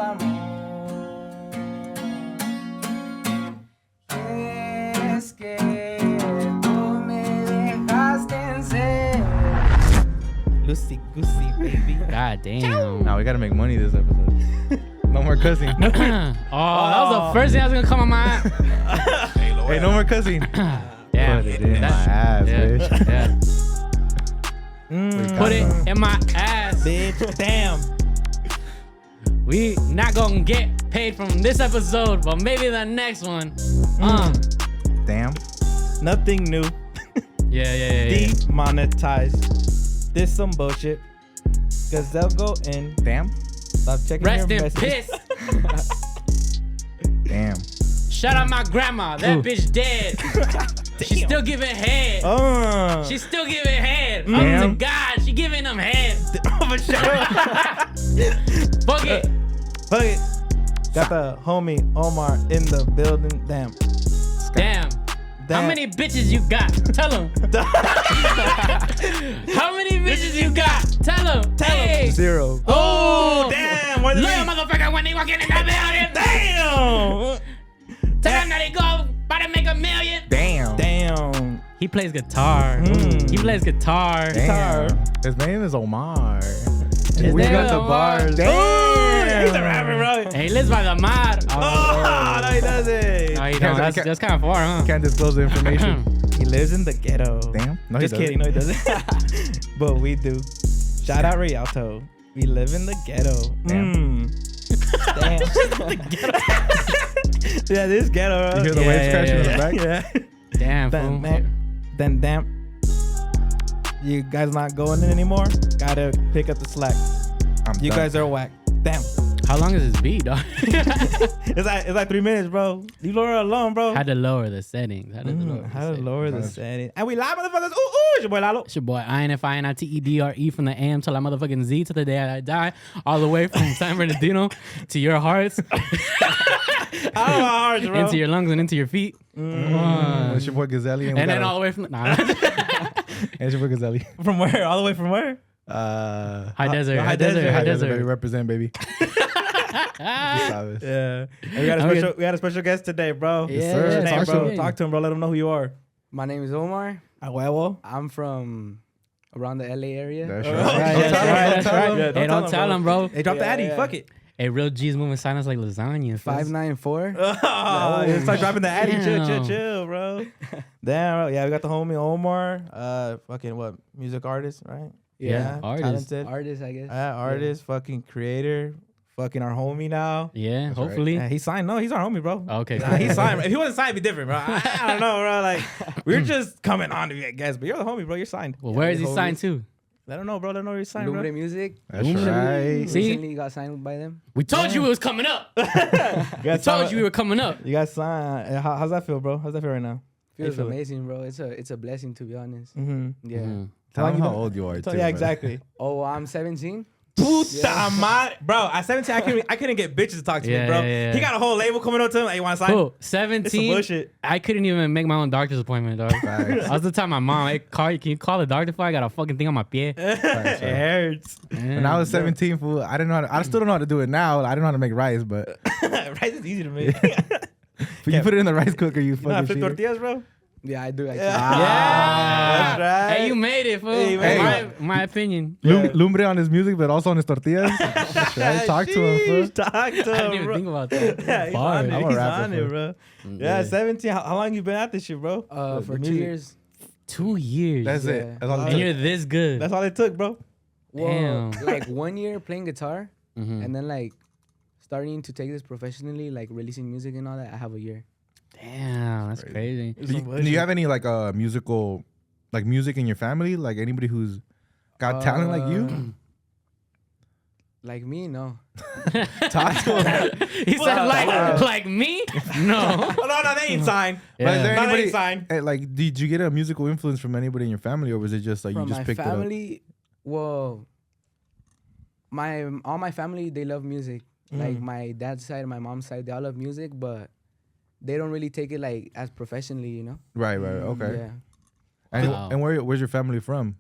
amor. Es que tú me dejaste en cero. Lucy goosey, baby. God damn. Now we gotta make money this episode. No more cussing. Oh, that was the first thing that was gonna come on my. Hey, no more cussing. Yeah. Put it in my ass, bitch. Yeah. Put it in my ass. Bitch, damn. We not gonna get paid from this episode, but maybe the next one. Damn. Nothing new. Yeah. Demonetized. This some bullshit. Gazelle go in. Damn. Stop checking Rest your in messages. piss. Damn. Shout out my grandma. That bitch dead. She's still giving head. She's still giving head. Up to God, she giving them head. For sure. Fuck it. Fuck it. Got the homie Omar in the building. Damn. Damn. How many bitches you got? Tell him. How many bitches you got? Tell him. Tell him. Zero. Oh, damn. What Loyal motherfucker when they walk in the building. Damn. Tell them that they go about to make $1 million. Damn. He plays guitar. He plays guitar. Damn. His name is Omar. We name got is the Omar. bars. Damn. He's a rapper, bro. And he lives by the mar. Oh, no, he doesn't. No, you don't. That's kind of far, huh? Can't disclose the information. He lives in the ghetto. Damn. No, he Just kidding. No, he doesn't. But we do. Shout out Rialto. We live in the ghetto. Damn. Damn. Yeah, this ghetto. You hear the waves crashing in the back? Yeah. Damn, fool. Then damn. You guys not going in anymore? Gotta pick up the slack. You guys are whack. Damn. How long is this beat, dog? It's like 3 minutes, bro. You lower it alone, bro. Had to lower the settings. How to lower the settings. And we live, motherfuckers. Ooh, it's your boy Lalo. It's your boy INFINITEDRE from the AM till I motherfucking Z to the day I die, all the way from San Bernardino to your hearts, Out of my heart, bro. into your lungs and into your feet, It's your boy Gazelle. and then all the way from It's your boy Gazelle. From where? All the way from where? high desert. Baby, represent, baby. Yeah. And we got a special guest today, bro. Yes, sir. What's your name, talk bro? to me. Talk to him, bro. Let him know who you are. My name is Omar. Huevo. I'm from around the LA area. That's Oh, right. That's right. Yeah, Hey, don't tell him, bro. Hey, drop the Addy. Yeah. Fuck it. Hey, real G's moving silence like lasagna. 594. Oh, start dropping the Addy. Damn. Chill, bro. Damn, bro. Yeah, we got the homie Omar. Fucking what? Music artist, right? Yeah, artist. Talented. Artist, I guess. Artist, fucking creator. Fucking our homie now. Yeah, That's hopefully. Yeah, he signed. No, he's our homie, bro. Okay, Nah, he signed. If he wasn't signed, it'd be different, bro. I don't know, bro. Like, we're just coming on to be a guest, but you're the homie, bro. You're signed. Well, where is he signed to? Let him know, bro. Let him know you're signed, Lumbre bro. Music. That's right. See? Recently got signed by them. We told you it was coming up. You We guys told you we were coming up. You guys signed. How's that feel, bro? How's that feel right now? Feels feel it? amazing, bro. It's a blessing, to be honest. Mm-hmm. Yeah. Mhm. Tell him you how been- old you are, too. Yeah, exactly. Oh, I'm 17. Puta madre. Bro, at 17, I couldn't get bitches to talk to Yeah, me, bro. yeah, yeah. He got a whole label coming up to him. Hey, you want to sign? Cool. It's some 17. bullshit. I couldn't even make my own doctor's appointment, dog. Facts. I was the time my mom, hey, can you call the doctor for? I got a fucking thing on my pie. It hurts. When I was 17, fool, I didn't know how to, I still don't know how to do it now. I don't know how to make rice, but Rice is easy to make. you put it in the rice cooker, you You know how to fucking flip cheater. tortillas, bro? Yeah, I do. I Yeah. Yeah. That's right. Hey, you made it, fool. Hey, you made My opinion. Lumbre on his music, but also on his tortillas. That's right. Talk to him, fool. Talk to I didn't him, even bro. think about that. Yeah, he's Bars. on it. I'm a He's rapper, on it, fool. bro. Yeah, 17. How long you been at this shit, bro? For The 2 music. years. 2 years. That's Yeah. it. That's all it and took. you're this good. That's all it took, bro. Well, Damn. like 1 year playing guitar, Mhm. and then like starting to take this professionally, like releasing music and all that. I have a year. Damn, that's crazy. Do you have any like musical, like music in your family? Like anybody who's got talent like you? Like me, no. Talk to him. He said like me? No. Oh, no, they ain't signed. But is there No, they anybody? ain't signed. Like, did you get a musical influence from anybody in your family, or was it just like From you just my picked family, well, all my family, they love music. Like my dad's side and my mom's side, they all love music, but they don't really take it like as professionally, you know? it? Right. Okay. Yeah. And, Wow. and where's your family from?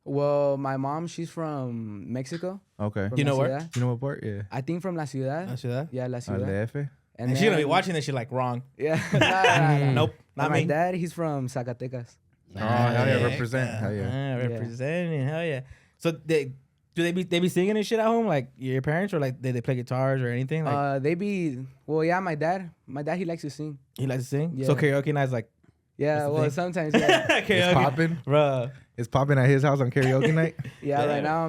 Well, my mom, she's from Mexico. Okay. From You know La where? Ciudad. You know what part? Yeah. I think from La Ciudad. I see that. Yeah, La Al Ciudad. DF. And she's gonna be then- watching this shit like wrong. Yeah. Nah. Nope, And not my me. dad, he's from Zacatecas. Oh, hell yeah, Heck represent. Hell yeah. Representing. Hell yeah. So they be singing and shit at home, like your parents, or like they play guitars or anything? Like They be yeah. My dad, he likes to sing. he likes to sing. Yeah. So karaoke night's like Yeah, the well thing. sometimes yeah. It's karaoke, popping. bruh. It's popping at his house on karaoke night. Yeah, Damn. right now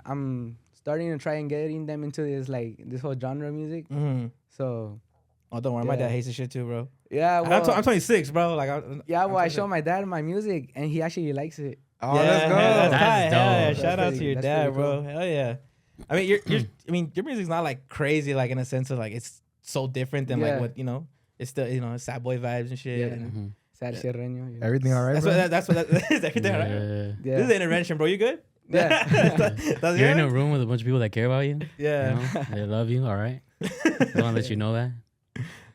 I'm starting to try and getting them into this whole genre of music. Mm-hmm. So Oh, don't worry, my Yeah. dad hates this shit too, bro. yeah, And well, I'm 26, bro. Like yeah, well, I I'm show my dad my music and he actually likes it. Oh, let's go. That's That's tight. Hell yeah. dope. Shout out That's to your pretty- dad, that's bro. pretty Hell yeah. I mean, your music's not like crazy, like in a sense of like it's so different than like Yeah. what it's still it's sad boy vibes and shit. Yeah. And Sad Yeah. Sierreño. Yeah. Everything all right, that's bro? what is everything all right? Yeah. This is intervention, bro. You good? Yeah. That's You're in good? a room with a bunch of people that care about you. Yeah. You know? They love you. All right. They want to let you know that.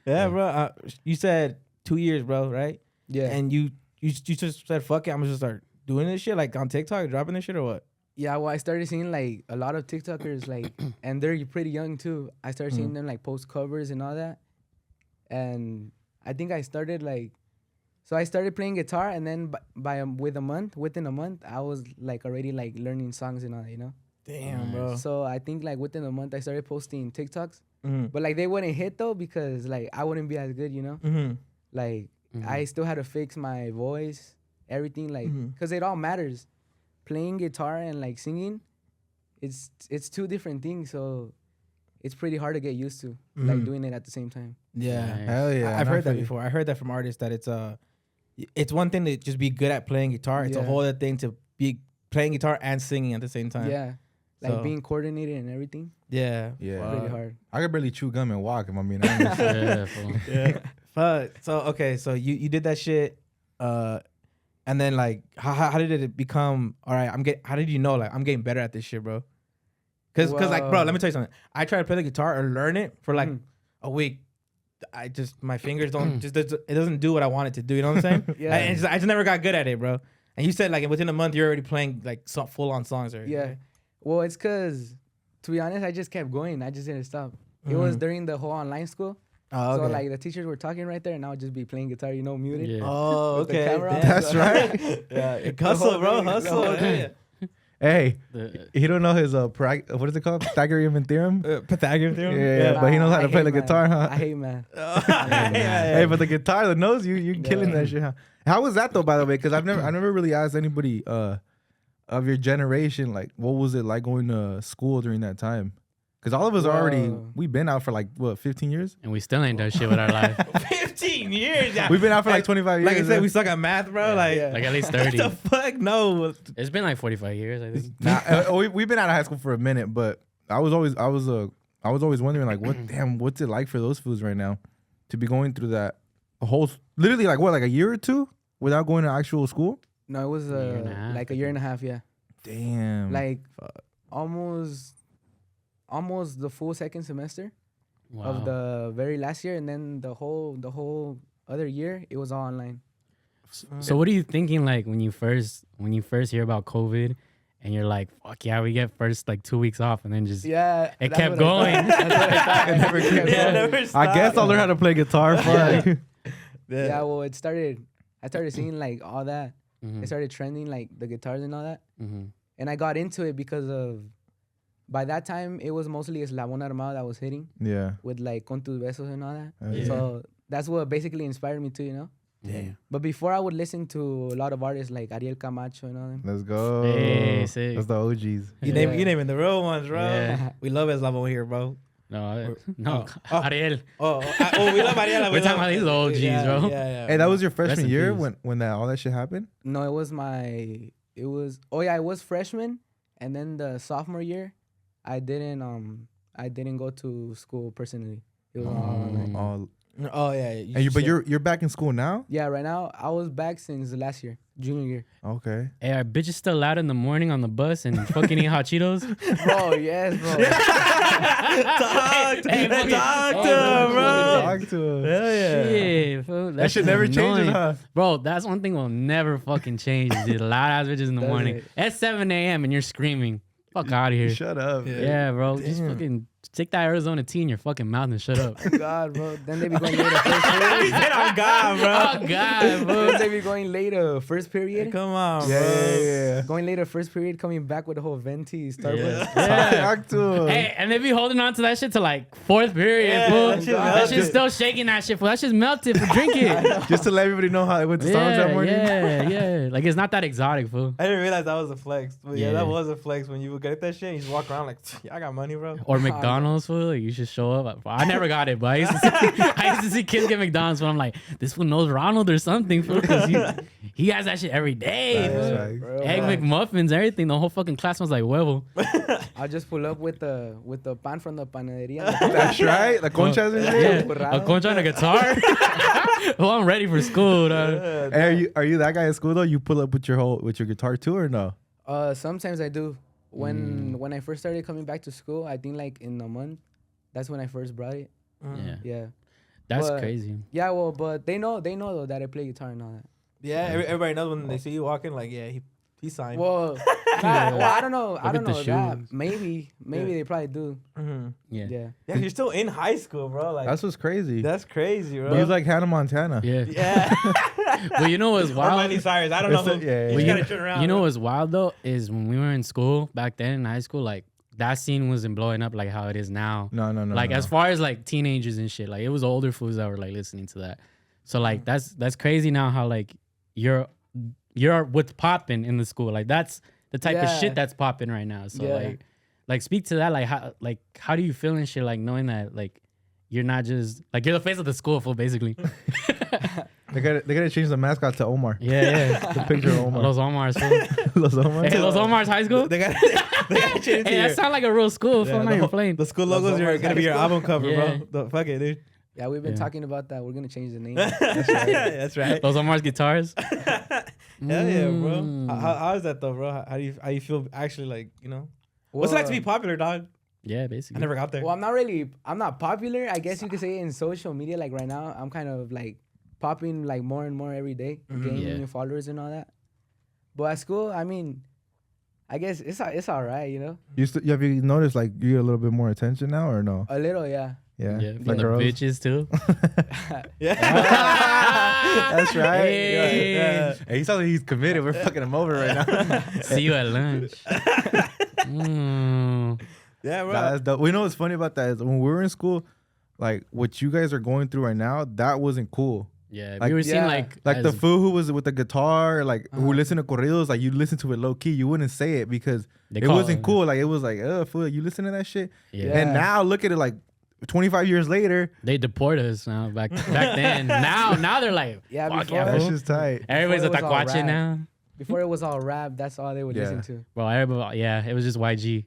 Yeah, bro. You said 2 years, bro, right? Yeah. And you just said, fuck it, I'm gonna just start doing this shit, like on TikTok, dropping this shit, or what? Yeah, well, I started seeing like a lot of TikTokers, like, and they're pretty young too. I started seeing them like post covers and all that, and I think I started like, so I started playing guitar, and then within a month, I was like already like learning songs and all that, you know. Damn, bro. So I think like within a month, I started posting TikToks, Mm-hmm. but like they wouldn't hit though because like I wouldn't be as good, you know. Mm-hmm. Like I still had to fix my voice, everything, like, because it all matters. Playing guitar and like singing, it's two different things, so it's pretty hard to get used to, like doing it at the same time. Yeah. Nice. Hell yeah. I've I heard that feel you. before. I heard that from artists that it's one thing to just be good at playing guitar. It's a Yeah. whole other thing to be playing guitar and singing at the same time. Yeah, like So- being coordinated and everything, Yeah. Yeah. pretty hard. I could barely chew gum and walk, if I'm being honest. Yeah, fool. Yeah. But so okay, so you did that shit, and then like how did it become? All right, how did you know like I'm getting better at this shit, bro? Cause like bro, Well- let me tell you something. I tried to play the guitar or learn it for like Mhm. a week. I just my fingers don't it doesn't do what I want it to do. You know what I'm saying? Yeah. I just never got good at it, bro. And you said like within a month you're already playing like full on songs already. Yeah, right? well, it's because to be honest, I just kept going. I just didn't stop. It was during the whole online school, Oh, so okay. like the teachers were talking right there, and I would just be playing guitar, you know, muted. Yeah. Oh, with the okay. camera on. damn. That's right. Yeah, hustle, bro, thing, the hustle. whole Yeah. Hey, The- he don't know his what is it called? Pythagorean theorem? Pythagorean theorem. Yeah, but he knows how to I play the hate guitar, math. huh? I hate math. Hey, but the guitar, the nose, you killing that shit, huh? How was that though, by the way? Because I never really asked anybody of your generation, like, what was it like going to school during that time? Because all of us are already, Whoa. we've been out for like, what, 15 years? and we still ain't done shit with our life. 15 years. Yeah. We've been out for like 25 years. Like I said, huh? we suck at math, bro. Like, Yeah. Like at least what 30. the fuck? No. It's been like 45 years, I think. We've been out of high school for a minute, but I was always wondering like, what's it like for those fools right now to be going through that literally like what, like a year or two without going to actual school? No, it was year and a half, like a year and a half. Yeah, Damn. like almost the full second semester Wow. of the very last year, and then the whole other year it was all online. So what are you thinking like when you first hear about COVID and you're like, fuck yeah, we get first like 2 weeks off and then just Yeah, It that's kept what I going. thought. That's what I thought. It never kept Yeah, going. never I stop. guess I'll learn how to play guitar. Fuck. Yeah, well, I started seeing like all that. Mhm. It started trending like the guitars and all that, Mhm. and I got into it because of. By that time, it was mostly Eslabón Armado that was hitting Yeah. with like Con tus besos and all that. Yeah. So that's what basically inspired me too, you know. Yeah. But before, I would listen to a lot of artists like Ariel Camacho and all them. Let's go. Hey, sick. That's the OGs. You Yeah. naming the real ones, bro. Yeah. We love Eslavo here, bro. No, Ariel. We love Mariela. We're talking about these OGs, yeah, bro. Yeah. Hey, that was your freshman in year peace. when all that shit happened? No, it was I was freshman, and then the sophomore year, I didn't go to school personally. It was all online. All, Oh yeah. but you're back in school now? Yeah, right now I was back since last year, junior year. Okay. Hey, our bitch is still out in the morning on the bus and fucking eating hot Cheetos. Bro, yes, bro. talk to Hey, him, fucking- bro. Talk to him. Hell yeah. Shit, fool, That that's shit just never annoying. changes, huh? Bro, that's one thing will never fucking change. Is these loud ass bitches in the Does morning. it? At 7 a.m. and you're screaming. Fuck out of here. Shut up. Yeah, bro. Just fucking stick that Arizona tea in your fucking mouth and shut up. God, bro. Then they be going later first period. Oh God, bro. Oh God, bro. Then they be going later first period. Come on, Yeah, bro. yeah. Going later first period, coming back with the whole venti Starbucks. Yeah. Talk to him. Hey, and they be holding on to that shit to like fourth period, Yeah, fool. that shit That melted. shit's still shaking that shit, fool. That shit's melted, for drink it. Just to let everybody know how it went to Starbucks that morning. Yeah. Like it's not that exotic, fool. I didn't realize that was a flex. But yeah, Yeah. that was a flex when you would get that shit and you just walk around like, yeah, I got money, bro. Or McDonald's, fool. Like, you should show up. I never got it, but I used to see kids get McDonald's, but I'm like, this fool knows Ronald or something, fool, because he has that shit every day. That's fool. right. Bro, Egg like, McMuffins, everything. The whole fucking class was like huevo. I'll just pull up with the pan from the panaderia. That's right. The conchas and shit. Yeah, a concha and a guitar. Well, I'm ready for school, dog. Hey, are you that guy at school though? You pull up with your guitar too or no? Sometimes I do. When I first started coming back to school, I think like in a month, that's when I first brought it. Yeah, Yeah. that's But- crazy. Yeah, well, but they know though that I play guitar and all that. Yeah, everybody knows when they see you walking, like, yeah, he signed. Well, I don't know. I Look don't at know the that. shoes. Maybe they probably do. Mm-hmm. Yeah. Yeah. Yeah, you're still in high school, bro. Like, That's what's crazy. that's crazy, bro. He's like Hannah Montana. Yeah. yeah. But you know what's Or wild? Miley Cyrus. I don't know. It's Who, a- yeah, you yeah. just gotta turn around. You know bro. what's wild though is when we were in school back then in high school, like that scene wasn't blowing up like how it is now. No. Like no. as far as like teenagers and shit, like it was older fools that were like listening to that. So like that's crazy now how like you're what's popping in the school. Like that's the type of Yeah. shit that's popping right now. So Yeah. like speak to that. Like how do you feel and shit? Like knowing that like you're not just like you're the face of the school, fool, basically. They gotta change the mascot to Omar. Yeah. The picture of Omar. Los Omars. Fool. Los Omar. Hey, Los Omars High School. They got change it to Hey, your- that sound like a real school. Fool. I'm not even playing. The school logos are Omars gonna be your High album cover, Yeah. bro. The, fuck it, dude. Yeah, we've been Yeah. talking about that. We're gonna change the name. That's right. Los Omars guitars. Hell yeah, bro. Mm. How is that though, bro? How do you feel actually like, you know? What's it like to be popular, dog? Yeah, basically. I never got there. Well, I'm not popular. I guess you could say in social media. Like right now, I'm kind of like popping like more and more every day, gaining Yeah. new followers and all that. But at school, I mean, I guess it's all right, you know. Have you noticed like you get a little bit more attention now or no? A little, yeah. Yeah. Yeah, from Like the girls? bitches too. Yeah. That's right. Hey. Yeah. Hey, he sounds like he's committed. We're fucking him over right now. See you at lunch. Mm. Yeah, bro. That's dope. We know what's funny about that is when we were in school, like what you guys are going through right now, that wasn't cool. Yeah, Like- we were seeing Yeah. like Like the as- fool who was with the guitar, like who listened to corridos, like you listen to it low key, you wouldn't say it because they it call wasn't cool. Like it was like, fool, you listen to that shit. Yeah. Yeah. And now look at it, like 25 years later, They deport us now. Back then. Now they're like, Yeah, fuck before- yeah, that's fool. just tight. Everybody's a Before it was all tacuache rap. now. Before it was all rap, that's all they would Yeah. listen to. Bro, everybody, yeah, it was just YG.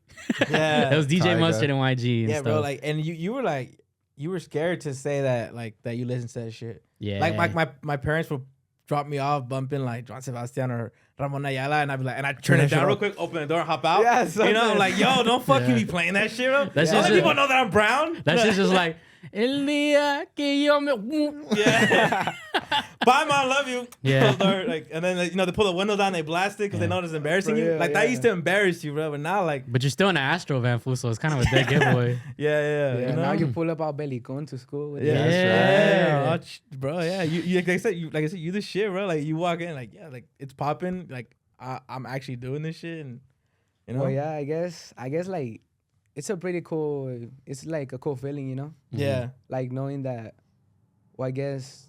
Yeah. It was DJ Tyga. Mustard and YG and Yeah, stuff. bro. Like, and you were like, you were scared to say that, like, that you listen to that shit. yeah. Like, my parents would drop me off bumping like Juan Sebastian or Ramon Ayala, and I'd be like, and I'd turn Turn it that shit down real up. quick, open the door, hop out. Yeah, you know, I'm like, yo, don't fucking Yeah. be playing that shit, bro. That's Other just- people know that I'm brown. That shit's just like, El día que yo me... Yeah. Bye, mom, love you. Yeah. Close the door, like, and then like, you know they pull the window down, they blast it because they know it's embarrassing Bro, you. yeah, Like that yeah. used to embarrass you, bro. But now, like, But you're still in an Astro van, fool, so it's kind of a dead giveaway. yeah. Yeah, You know? now you pull up out Belicon to school. With Yeah, the- Yeah. that's right. Bro, yeah. You like I said, you the shit, bro. Like you walk in, like, yeah, like it's popping. Like I'm actually doing this shit, and you know, Well, yeah, I guess like it's a pretty cool. It's like a cool feeling, you know, yeah, like knowing that. Well, I guess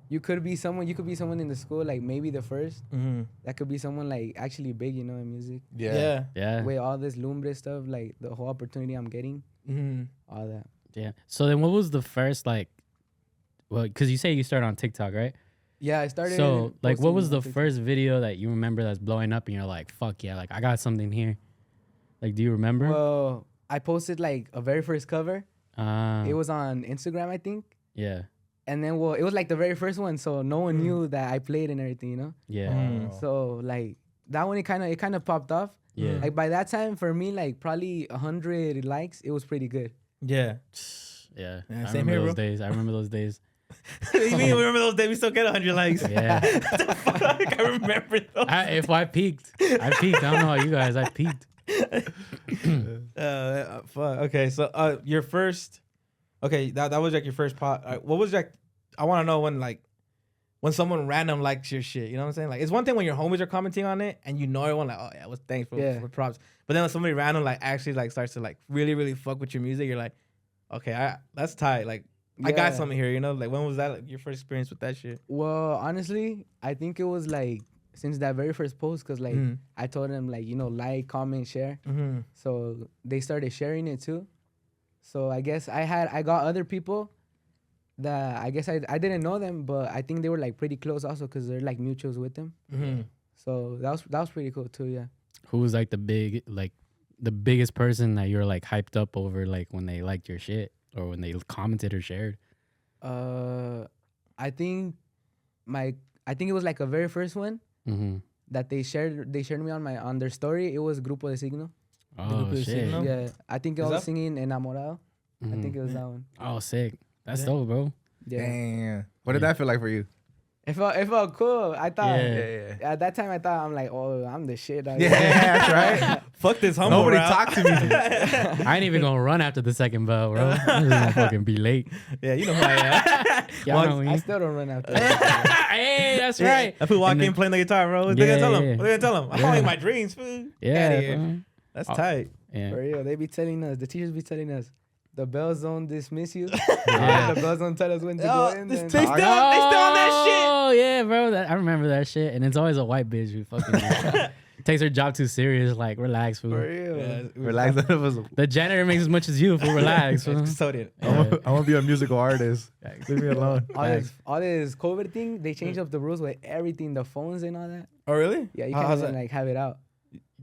you could be someone. You could be someone in the school, like maybe the first. mm-hmm. That could be someone like actually big, you know, in music. yeah. Yeah. With all this Lumbre stuff, like the whole opportunity I'm getting, Mm-hmm. all that. Yeah. So then what was the first, like, well, because you say you started on TikTok, right? Yeah, I started. So, like, what posting was on the TikTok. first video that you remember that's blowing up and you're like, fuck yeah, like, I got something here? Like, do you remember? Well, I posted like a very first cover. It was on Instagram, I think. Yeah. And then, well, it was like the very first one, so no one knew that I played and everything, you know. Yeah. Mm. So like that one, it kind of popped off. Yeah. Like by that time, for me, like probably 100 likes, it was pretty good. Yeah. Yeah. Yeah, I same remember here, those bro. days. I remember those days. You mean remember those days we still get 100 likes? Yeah. What the fuck? I remember those. If I peaked. I don't know how you guys, I peaked. Fuck. Okay, so your first. Okay, that was like your first pot. What was like? I want to know when someone random likes your shit. You know what I'm saying? Like, it's one thing when your homies are commenting on it and you know everyone like, oh yeah, well, thanks for props. But then when somebody random like actually like starts to like really fuck with your music, you're like, okay, that's tight. Like, I got something here. You know, like when was that like, your first experience with that shit? Well, honestly, I think it was like since that very first post, cause like I told them like like, comment, share. So they started sharing it too. So I guess I got other people that I guess I didn't know them, but I think they were like pretty close also because they're like mutuals with them. So that was pretty cool too. Yeah. Who was like the biggest person that you're like hyped up over, like when they liked your shit or when they commented or shared? I think it was like a very first one that they shared me on their story. It was Grupo de Signo. Oh shit! Yeah, I think I was singing Enamorado. I think it was that one. Oh, sick! That's dope, bro. Yeah. Damn. What did that feel like for you? It felt cool. I thought at that time I'm like, oh, I'm the shit. Yeah, that's right. Fuck this humble. Nobody rap. talked to me. I ain't even gonna run after the second bell, bro. I'm just gonna fucking be late. Yeah, you know who I am. I still don't run after. Hey, that's right. If we walk in playing the guitar, bro, what they gonna tell him? What they gonna tell him? I'm following my dreams, fool. Yeah, bro. That's tight. Yeah. For real, they be telling us. The teachers be telling us. The bells don't dismiss you. The bells don't tell us when to go in. They still on that shit. Oh yeah, bro. I remember that shit. And it's always a white bitch who fucking takes her job too serious. Like, relax, fool. For real. Yeah, Relax. The janitor makes as much as you, fool. Relax, fool. Custodian. I want to be a musical artist. Leave me alone. All this COVID thing, they changed up the rules with everything, the phones and all that. Oh really? Yeah, you can't even like have it out.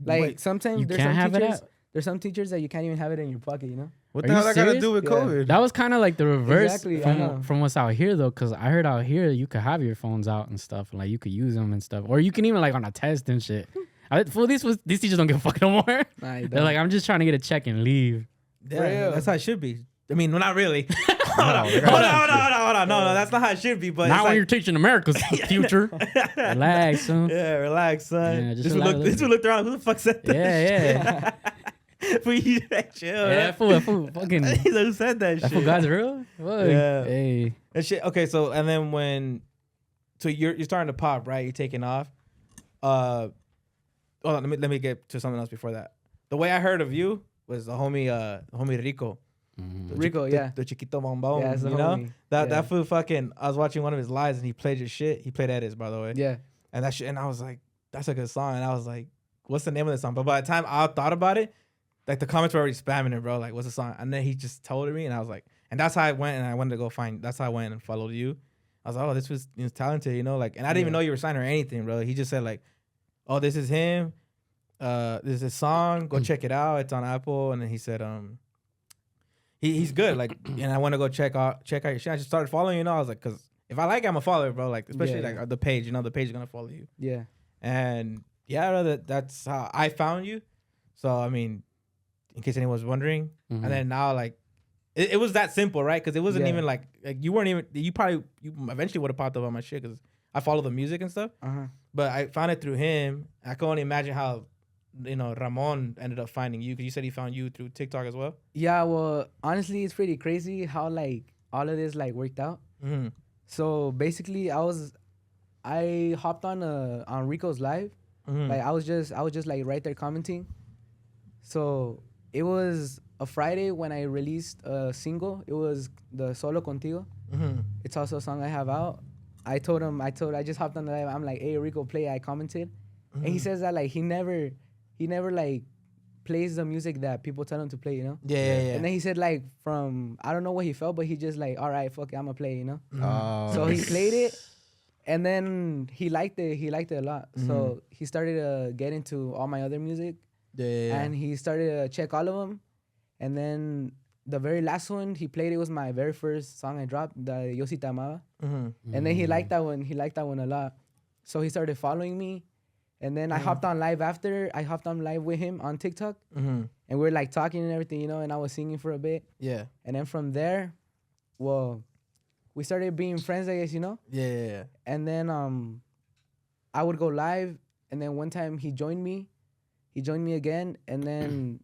Like Wait, sometimes you there's can't some have it teachers. out? There's some teachers that you can't even have it in your pocket. You know. What Are the hell you I got to serious? do with Yeah. COVID? That was kind of like the reverse Exactly, I know. from what's out here though, because I heard out here you could have your phones out and stuff, and like you could use them and stuff, or you can even like on a test and shit. These teachers don't give a fuck no more. Nah, you They're don't. like, I'm just trying to get a check and leave. Yeah, real. that's how it should be. I mean, well, not really. No, Hold on. No, that's not how it should be. But Not it's when like, you're teaching America's future. Relax, son. yeah, relax, son. Yeah, just this relax. one looked around. Who the fuck said that? Yeah. Chill. Yeah, that fool fucking. Who said that That shit? fool God's real. What? Yeah. Hey. That shit. Okay, so and then so you're starting to pop, right? You're taking off. Hold on, let me get to something else before that. The way I heard of you was the homie Rico. Rico, yeah. The Chiquito Bombón. Yeah, it's the you know? homie. That fool fucking, I was watching one of his lives and he played your shit. He played Edis, by the way. Yeah. And that shit, and I was like, that's a good song. And I was like, what's the name of the song? But by the time I thought about it, like the comments were already spamming it, bro. Like, what's the song? And then he just told me, and I was like, and that's how I went and I wanted to go find, that's how I went and followed you. I was like, oh, this was talented, you know? Like, and I didn't even know you were signed or anything, bro. He just said like, oh, this is him. This is his song. Go check it out. It's on Apple. And then he said, he's good. Like, and I want to go check out your shit. I just started following you. You know, I was like, because if I like it, I'm a follower, bro. Like, especially like the page. You know, the page is gonna follow you. Yeah. And yeah, bro, that's how I found you. So I mean, in case anyone was wondering, and then now like, it was that simple, right? Because it wasn't even like you weren't even you eventually would have popped up on my shit because I follow the music and stuff. But I found it through him. I can only imagine how, you know, Ramon ended up finding you because you said he found you through TikTok as well. Yeah, well, honestly, it's pretty crazy how like all of this like worked out. So basically, I hopped on Rico's live. Like I was just like right there commenting. So it was a Friday when I released a single. It was the Solo Contigo. It's also a song I have out. I just hopped on the live. I'm like, hey, Rico, play. I commented, and he says that like he never like plays the music that people tell him to play, you know? Yeah. And then he said like I don't know what he felt, but he just like, all right, fuck it, I'm gonna play, you know? So he played it, and then he liked it. He liked it a lot. So he started to get into all my other music, and he started to check all of them. And then the very last one he played, it was my very first song I dropped, the Yo Si Te Amaba. And then he liked that one. He liked that one a lot. So he started following me. And then I hopped on live after. I hopped on live with him on TikTok. And we were like talking and everything, you know, and I was singing for a bit. Yeah. And then from there, well, we started being friends, I guess, you know? Yeah. And then I would go live. And then one time he joined me. he joined me again, and then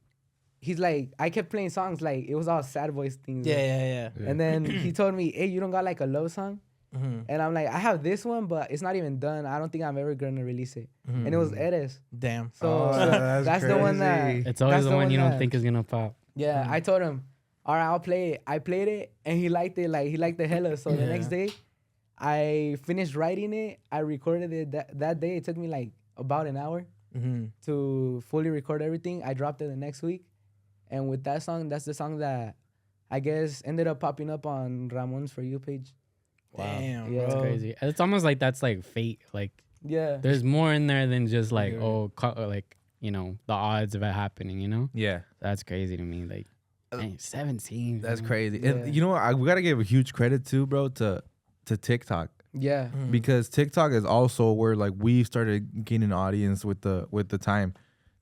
he's like, I kept playing songs like it was all sad voice things. Yeah. And then he told me, hey, you don't got like a love song? Mm-hmm. And I'm like, I have this one, but it's not even done. I don't think I'm ever gonna release it. Mm-hmm. And it was Eres. Damn. So that's the one that It's always that's the one you don't that- think is gonna pop. Yeah, I told him, all right, I'll play it. I played it, and he liked it. Like he liked the hella. So the next day, I finished writing it. I recorded it that day. It took me like about an hour to fully record everything. I dropped it the next week, and with that song, that's the song that I guess ended up popping up on Ramon's For You page. Damn, Yeah. bro. It's crazy. It's almost like that's like fate. Like Yeah. there's more in there than just like like you know the odds of it happening. You know, Yeah. that's crazy to me. Like dang, 17. That's man. crazy. Yeah. And you know what? We gotta give a huge credit too, bro, to TikTok. Yeah. Because TikTok is also where like we started gaining audience with the time.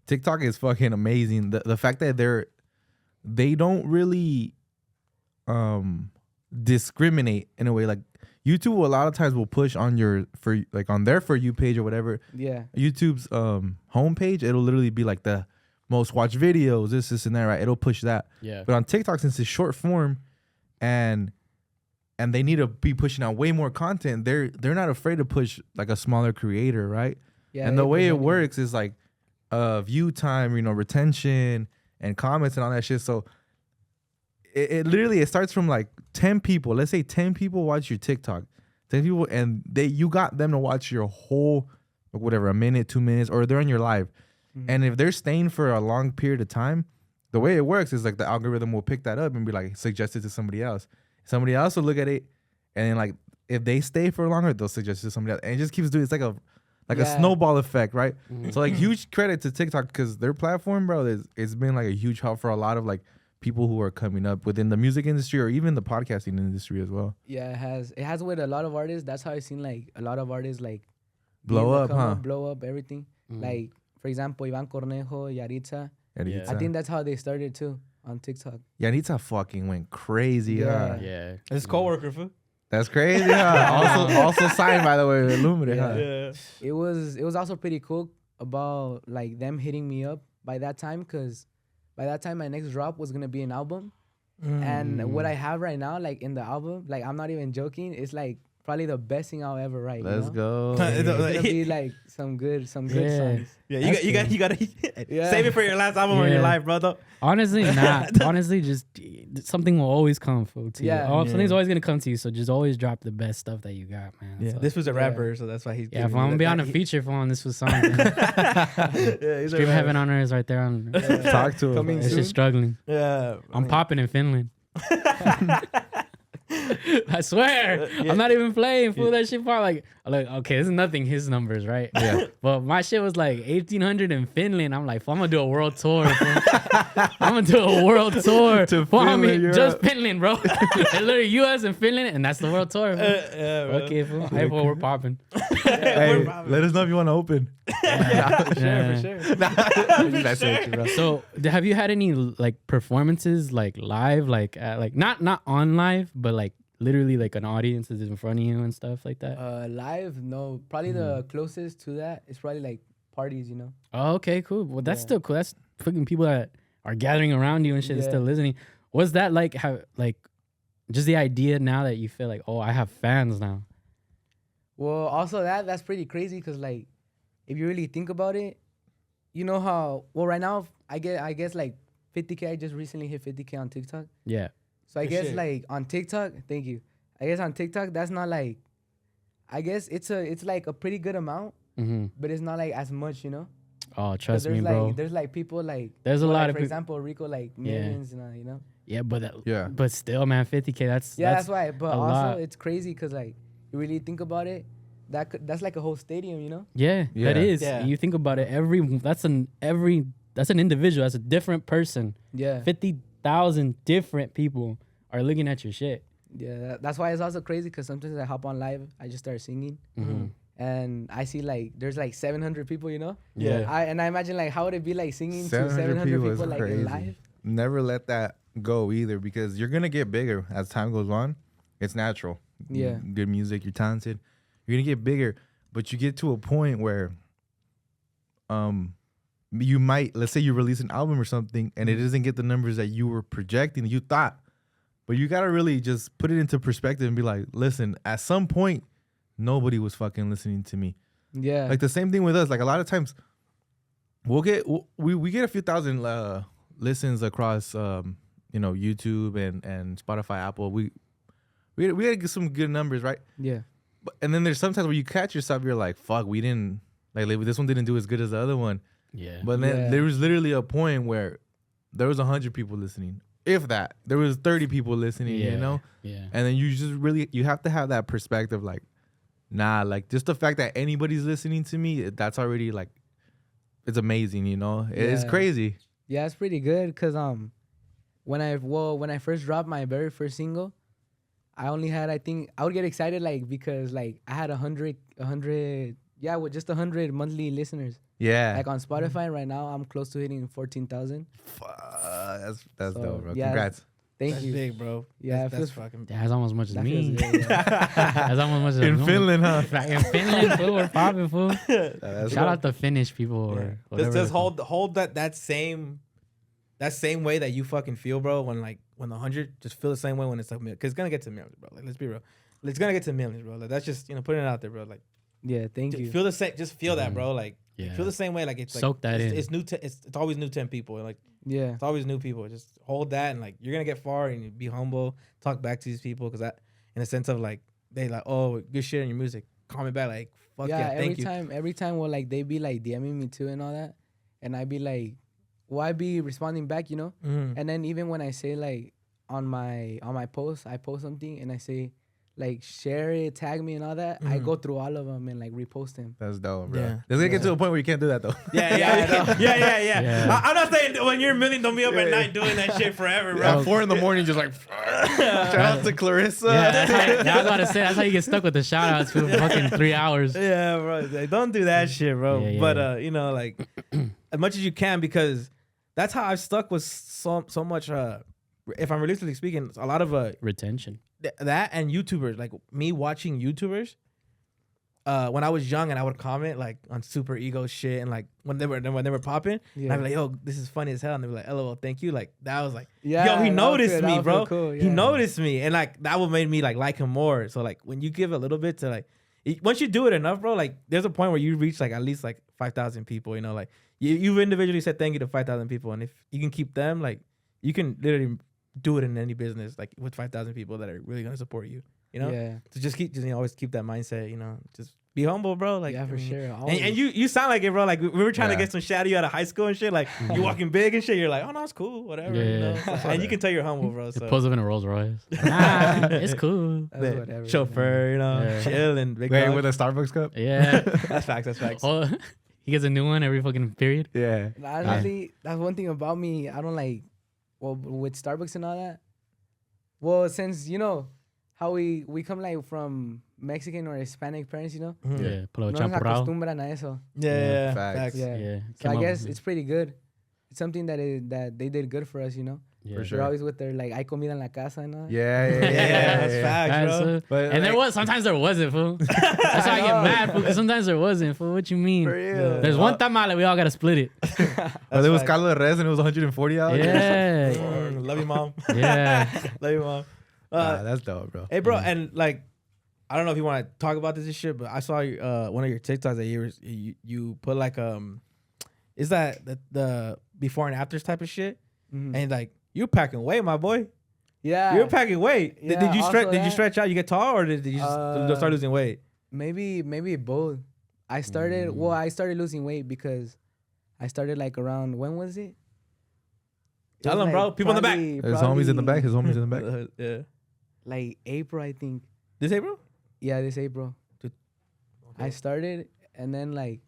TikTok is fucking amazing. The fact that they don't really discriminate in a way. Like YouTube a lot of times will push on on their For You page or whatever. Yeah. YouTube's homepage, it'll literally be like the most watched videos, this and that, right? It'll push that. Yeah. But on TikTok, since it's short form and they need to be pushing out way more content, they're not afraid to push like a smaller creator, right? Yeah. And the way it representing- works is like view time, retention and comments and all that shit. So it literally starts from like 10 people. Let's say 10 people watch your TikTok. 10 people, and you got them to watch your whole whatever, a minute, 2 minutes, or they're on your live. And if they're staying for a long period of time, the way it works is like the algorithm will pick that up and be like suggest it to somebody else. Somebody else will look at it, and then like if they stay for longer, they'll suggest it to somebody else, and it just keeps doing. It's like a Yeah. snowball effect, right? So like huge credit to TikTok because their platform, bro, it's been like a huge help for a lot of like people who are coming up within the music industry or even the podcasting industry as well. Yeah, it has with a lot of artists. That's how I've seen like a lot of artists like Blow being the up, come huh? blow up everything. Like for example, Ivan Cornejo, Yaritza. Yeah. I think that's how they started too on TikTok. Yanitza fucking went crazy. Yeah. Huh? Yeah. His coworker, fool. That's crazy. Huh? also signed by the way with Illuminate. Huh? Yeah. It was also pretty cool about like them hitting me up by that time, because by that time my next drop was gonna be an album. And what I have right now, like in the album, like I'm not even joking, it's like probably the best thing I'll ever write. Let's go. It's gonna be like some good Yeah. songs. Yeah, That's you gotta Yeah. save it for your last album or your Yeah. life, brother. Honestly, not. Honestly, just something will always come to you. Yeah. Something's always gonna come to you. So just always drop the best stuff that you got, man. Yeah, So- this was a rapper, so that's why he's. yeah. If I'm gonna be on a feature phone, this was something. Yeah, he's a Dream rapper. Heaven on Earth is right there on. Talk to him. Coming It's soon. just struggling. Yeah, I'm popping in Finland. I swear, I'm not even playing. Fool, that shit part like okay, this is nothing. His numbers, right? Yeah. But my shit was like 1,800 in Finland. I'm like, fool, I'm gonna do a world tour. Fool. I'm gonna do a world tour To Fool, Finland, homie, just Europe. Finland, bro. Literally U.S. and Finland, and that's the world tour. Fool. yeah, bro. Okay, fool. Hey, fool, we're popping. Hey, let us know if you want to open. Yeah. For sure. That's it, bro. So, have you had any like performances like live, like not on live, but like literally like an audience is in front of you and stuff like that? Live, no. Probably the closest to that is probably like parties, you know. Oh, okay, cool. Well, that's Yeah. still cool. That's fucking people that are gathering around you and shit and Yeah. still listening. Was that like how like just the idea now that you feel like, oh, I have fans now? Well, also that's pretty crazy because like if you really think about it, you know how right now I guess like 50K. I just recently hit 50K on TikTok. Yeah. So I Good guess shit. like on TikTok, thank you. I guess on TikTok that's not like, I guess it's like a pretty good amount, Mm-hmm. but it's not like as much, you know. Oh, 'Cause trust me, there's bro. like there's like people like There's a well, lot like, of for peop- example Rico like Yeah. millions, you know. Yeah, but Yeah. but still, man, 50K. That's Why. But a also lot. it's crazy because like you really think about it, that's like a whole stadium, you know. Yeah, Yeah. that is. Yeah. You think about it. That's an individual. That's a different person. Yeah. 50,000 different people are looking at your shit. Yeah, that's why it's also crazy because sometimes I hop on live, I just start singing, and I see like there's like 700 people, you know. Yeah. I imagine like how would it be like singing to 700 700 people people is like crazy. live? Never let that go either because you're gonna get bigger as time goes on. It's natural. Yeah. Good music, you're talented. You're gonna get bigger, but you get to a point where you might, let's say you release an album or something and it doesn't get the numbers that you were projecting, you thought, but you gotta really just put it into perspective and be like, listen, at some point, nobody was fucking listening to me. Yeah. Like the same thing with us. Like a lot of times, we get a few thousand listens across, YouTube and Spotify, Apple. We gotta get some good numbers, right? Yeah. And then there's sometimes where you catch yourself, you're like, fuck, we didn't, like this one didn't do as good as the other one. Yeah. But then there was literally a point where there was 100 people listening. If that, there was 30 people listening, Yeah. And then you just really, you have to have that perspective, like, nah, like just the fact that anybody's listening to me, that's already like, it's amazing, It's crazy. Yeah, it's pretty good because when I first dropped my very first single, I only had, I think I would get excited like because like I had 100 with just 100 monthly listeners. Yeah. Like on Spotify right now, I'm close to hitting 14,000. That's So, dope, bro. yeah. Congrats. Thank That's you. big, bro. Yeah, it that's feels fucking. That's almost as much as that me. feels good, yeah. That's almost as much In as Finland, huh? In Finland, fool, we're popping, fool. That's Shout out to Finnish people or whatever. Just hold that same way that you fucking feel, bro. When the 100, just feel the same way when it's like, because it's gonna get to millions, bro. Like, let's be real. It's gonna get to millions, bro. Like, that's just putting it out there, bro. Like, Yeah, thank you. feel the same. Just feel that, bro. Like, Yeah. feel the same way. Like, it's like Soak that in. It's new. It's always new 10 people. Like, Yeah. it's always new people. Just hold that, and like, you're gonna get far, and you be humble. Talk back to these people, because that, in a sense of like, they like, oh, good shit in your music. Comment back like, fuck yeah, thank you. Every time, well, like they be like DMing me too and all that, and I be like, well, I be responding back, Mhm. And then even when I say like on my post, I post something and I say like share it, tag me and all that. I go through all of them and like repost them. That's dope, bro. Yeah. There's gonna get to a point where you can't do that though. Yeah. I'm not saying when you're a million, don't be up at night doing that shit forever, bro. At 4 a.m, just like shout out to Clarissa. Yeah, that's I was about to say, that's how you get stuck with the shout outs for fucking 3 hours. Yeah, bro. Like, don't do that shit, bro. Yeah, But yeah. as much as you can, because that's how I've stuck with so much. If I'm realistically speaking, a lot of Retention. that and YouTubers, like me watching YouTubers. When I was young and I would comment like on super ego shit and like when they were popping, and I'd be like, yo, this is funny as hell, and they'd be like, LOL, thank you. Like that was like, yo, he that would noticed feel- that me, would bro. feel cool, He yeah. noticed me, and like that would made me like him more. So like when you give a little bit to like, once you do it enough, bro, like there's a point where you reach like at least like 5,000 people. Like you individually said thank you to 5,000 people, and if you can keep them, like you can literally do it in any business, like with 5,000 people that are really gonna support you. Yeah. So just always keep that mindset. Just be humble, bro. Like Yeah, I for mean, sure. And Always. you sound like it, bro. Like we were trying to Yeah. get some shit out of you out of high school and shit. Like you walking big and shit. You're like, oh no, it's cool, whatever. Yeah. And you can tell you're humble, bro. He So pulls up in a Rolls Royce. Nah, it's cool. That's the whatever. chauffeur, Yeah. chilling, big Wait, dog. with a Starbucks cup? Yeah. That's facts. That's facts. Oh, he gets a new one every fucking period. Yeah. Honestly, that's one thing about me. I don't like, well, with Starbucks and all that. Well, since how we come like from Mexican or Hispanic parents, Mhm. Yeah. Pull out no nos champurrado. acostumbran a eso. Yeah, Facts. facts. Yeah. Yeah. So Came I up guess with- it's pretty good. It's something that they did good for us, yeah. For sure. They're always with their like, hay comida en la casa and all. Yeah. Yeah, that's facts, That's, bro. But and there like- was sometimes there wasn't, fool. That's why I get mad, fool. 'Cause sometimes there wasn't, fool. What you mean? For real. There's one tamale, we all gotta split it. But it was facts. Carlos Rez and it was 140 out. Yeah, Love you, mom. yeah. Love you, mom. That's dope, bro. Hey, bro, and like, I don't know if you want to talk about this and shit, but I saw one of your TikToks that you put like is that the before and afters type of shit, Mhm. and like you're packing weight, my boy. Yeah. You're packing weight. Yeah, Did you also stretch? Did you that. stretch out? You get tall, or did you just start losing weight? Maybe both. I started losing weight because I started like around, when was it? Tell was them, bro. People in the back. probably- His homies in the back. probably His homies in the back. Yeah. Like April, I think. This April? Yeah, this April. Dude. I started, and then like,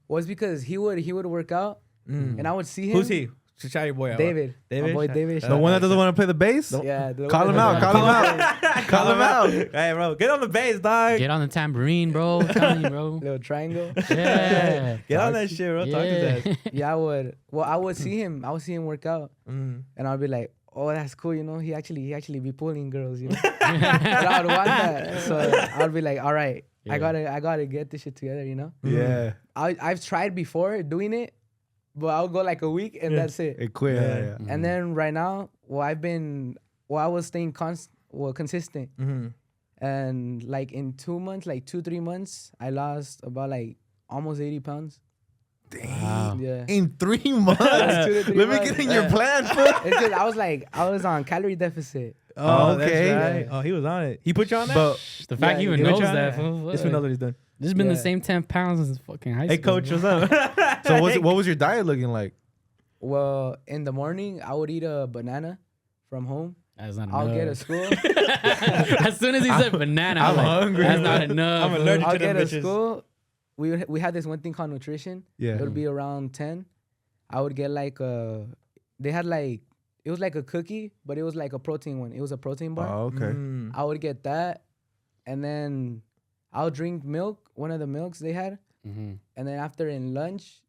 was because he would work out, and I would see him. Who's he? Shout your boy out. David. David? My boy David. The one that doesn't want to play the bass? Yeah. Call him out. Call him out. Call him out. Hey, bro, get on the base, dog. Get on the tambourine, bro. I'm telling you, bro. Little triangle. Yeah. Get on that shit, bro. Talk to Yeah. that. Yeah, I would. Well, I would see him. I would see him work out, and I'd be like, "Oh, that's cool." He actually be pulling girls. But I would want that, so I'd be like, "All right, I Yeah. gotta get this shit together." Yeah. I've tried before doing it, but I'll go like a week and that's it. It quit. Yeah. And then right now, I was staying consistent. Mm-hmm. And like in 2 months, like 2-3 months, I lost about like almost 80 pounds. Wow. Yeah. In 3 months. 2 to 3 Let me months. get in your plan, fool. It's because I was on calorie deficit. Oh, Okay. That's right. Oh, he was on it. He put you on that? But The fact he even he put knows you on that. that? fool, This what? one knows what he's done. This has been the Yeah. same 10 pounds since fucking high school. Hey, coach, what's up? so what was your diet looking like? Well, in the morning, I would eat a banana from home. That's not I'll get to enough. school. As soon as he said banana, I'm like, hungry. That's not enough. I'm allergic I'll to them get to bitches. school. We had this one thing called nutrition. Yeah. It would be around 10. I would get like they had like, it was like a cookie, but it was like a protein one. It was a protein bar. Oh, okay. Mm. I would get that. And then I'll drink milk, one of the milks they had. Mhm. And then after in lunch,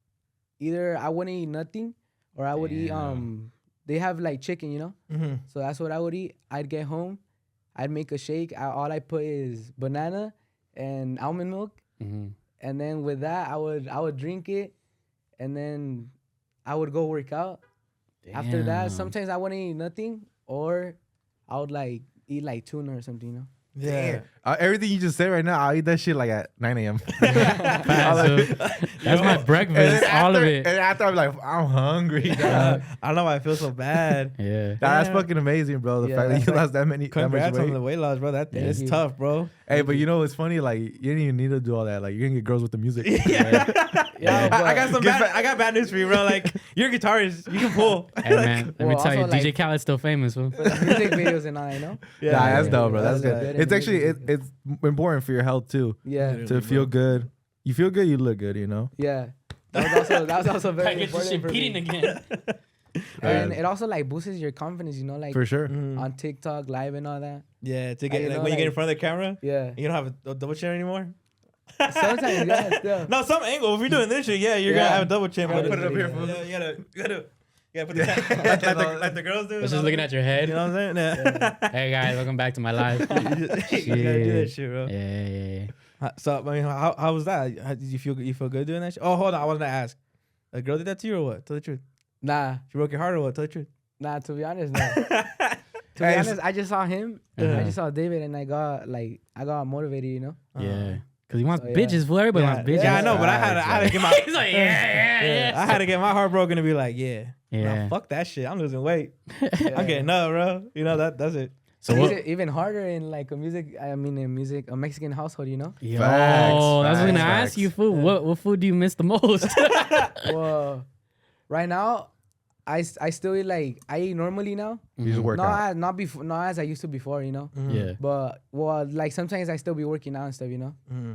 either I wouldn't eat nothing or I would eat, Damn. they have like chicken, you know? Mm-hmm. So that's what I would eat. I'd get home. I'd make a shake. All I put is banana and almond milk. Mhm. And then with that, I would drink it. And then I would go work out. After that, Damn. sometimes I wouldn't eat nothing, or I would like eat like tuna or something, you know? Yeah. Everything you just said right now, I'll eat that shit like at 9 a.m. Facts, so that's my breakfast, all of it. And after I'm like, I'm hungry. dog. I don't know why I feel so bad. Yeah. That's Yeah. fucking amazing, bro. The Yeah, fact that that's you like- lost that much Congrats on weight. the weight loss, bro. That Thank it's you. tough, bro. Hey, but you know what's funny? Like, you didn't even need to do all that. Like, you're gonna get girls with the music. Yeah, I got but- I got bad news for you, bro. Like you're a guitarist, you can pull. Hey, man, let me Well, tell you, also, DJ like- Khaled's still famous, fool. Music videos and all, you know? Yeah, that's yeah, dope, bro. yeah, That's that's good. good. It's actually it's important for your health too. Yeah, Literally, To feel good. You feel good, you look good. You know. yeah. That was also very Get this important shit for beating me. again. And it also like boosts your confidence, you know, like For sure. on TikTok live and all that. Yeah, to You get like know, when you get in like- front of the camera, Yeah. you don't have a double chin anymore. Sometimes, yeah, still. No, some angle. If you're doing this shit, yeah, you're gonna Yeah. have a double chin. I'll But put it up here, Yeah, you gotta put the like the girls do. Let's just looking at your head. You know what I'm saying? Yeah. Hey guys, welcome back to my life. You gotta do that shit, bro. Yeah. So I mean, how was that? Did you feel good doing that shit? Oh, hold on, I wanted to ask. A girl did that to you or what? Tell the truth. Nah, She broke your heart or what? Tell the truth. to be honest, no. To be Hey, honest, I just saw him. Uh-huh. I just saw David, and I got motivated, you know. Yeah. Cause he wants So, yeah. bitches, fool. Everybody Yeah, wants bitches. yeah, I know, but I had to get my. He's like, yeah. I had to get my heart broken to be like, yeah, Yeah. nah, fuck that shit. I'm losing weight. Yeah. I'm getting up, bro. You know that's it. So It's what? even harder in like a Mexican household, you know. Yo, Facts, I was gonna facts, ask you, food. What food do you miss the most? Well, right now, I still eat like I eat normally now. You just work out. Not as I used to before, you know. Yeah. But well, like sometimes I still be working out and stuff, you know. Mm-hmm.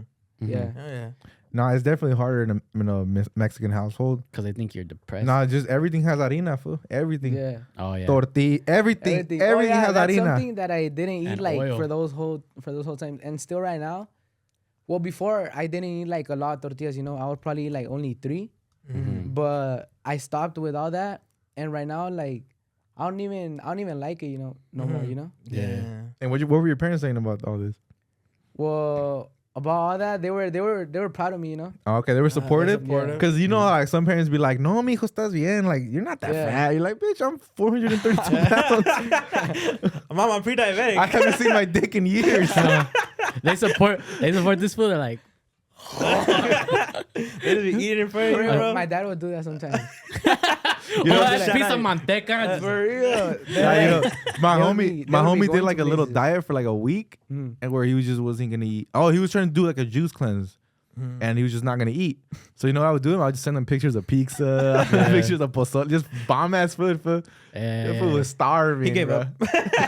Yeah. Oh, yeah. No, it's definitely harder in a Mexican household. Because I think you're depressed. No, just everything has harina, fool. Everything. Yeah. Oh yeah. Tortilla, everything Oh, yeah, has that's harina. something that I didn't eat And like oil. for those whole times, and still right now. Well, before I didn't eat like a lot of tortillas, you know. I would probably eat like only 3, Mhm. but I stopped with all that, and right now like I don't even like it, you know, no more, you know. Yeah. And what were your parents saying about all this? Well, about all that, they were proud of me, you know. Oh, okay, they were supportive. supportive. Because you know, like some parents be like, "No, mijo, estás bien." Like you're not that Yeah. fat. You're like, "Bitch, I'm 432 pounds. Mom, I'm pre-diabetic. I haven't seen my dick in years." They support this food. They're like, They just be eating in front of you, bro. My dad would do that sometimes. oh, know, that shout piece out- of manteca. For real. Yeah, you know, my They'll homie be- they'll be did going like to a little places. diet for like a week, Mm. and where he just wasn't gonna eat. Oh, he was trying to do like a juice cleanse, and he was just not gonna eat. So you know what I would do? I would just send him pictures of pizza, pictures of pozole, just bomb ass food. Food. That food was starving. He gave bro. up.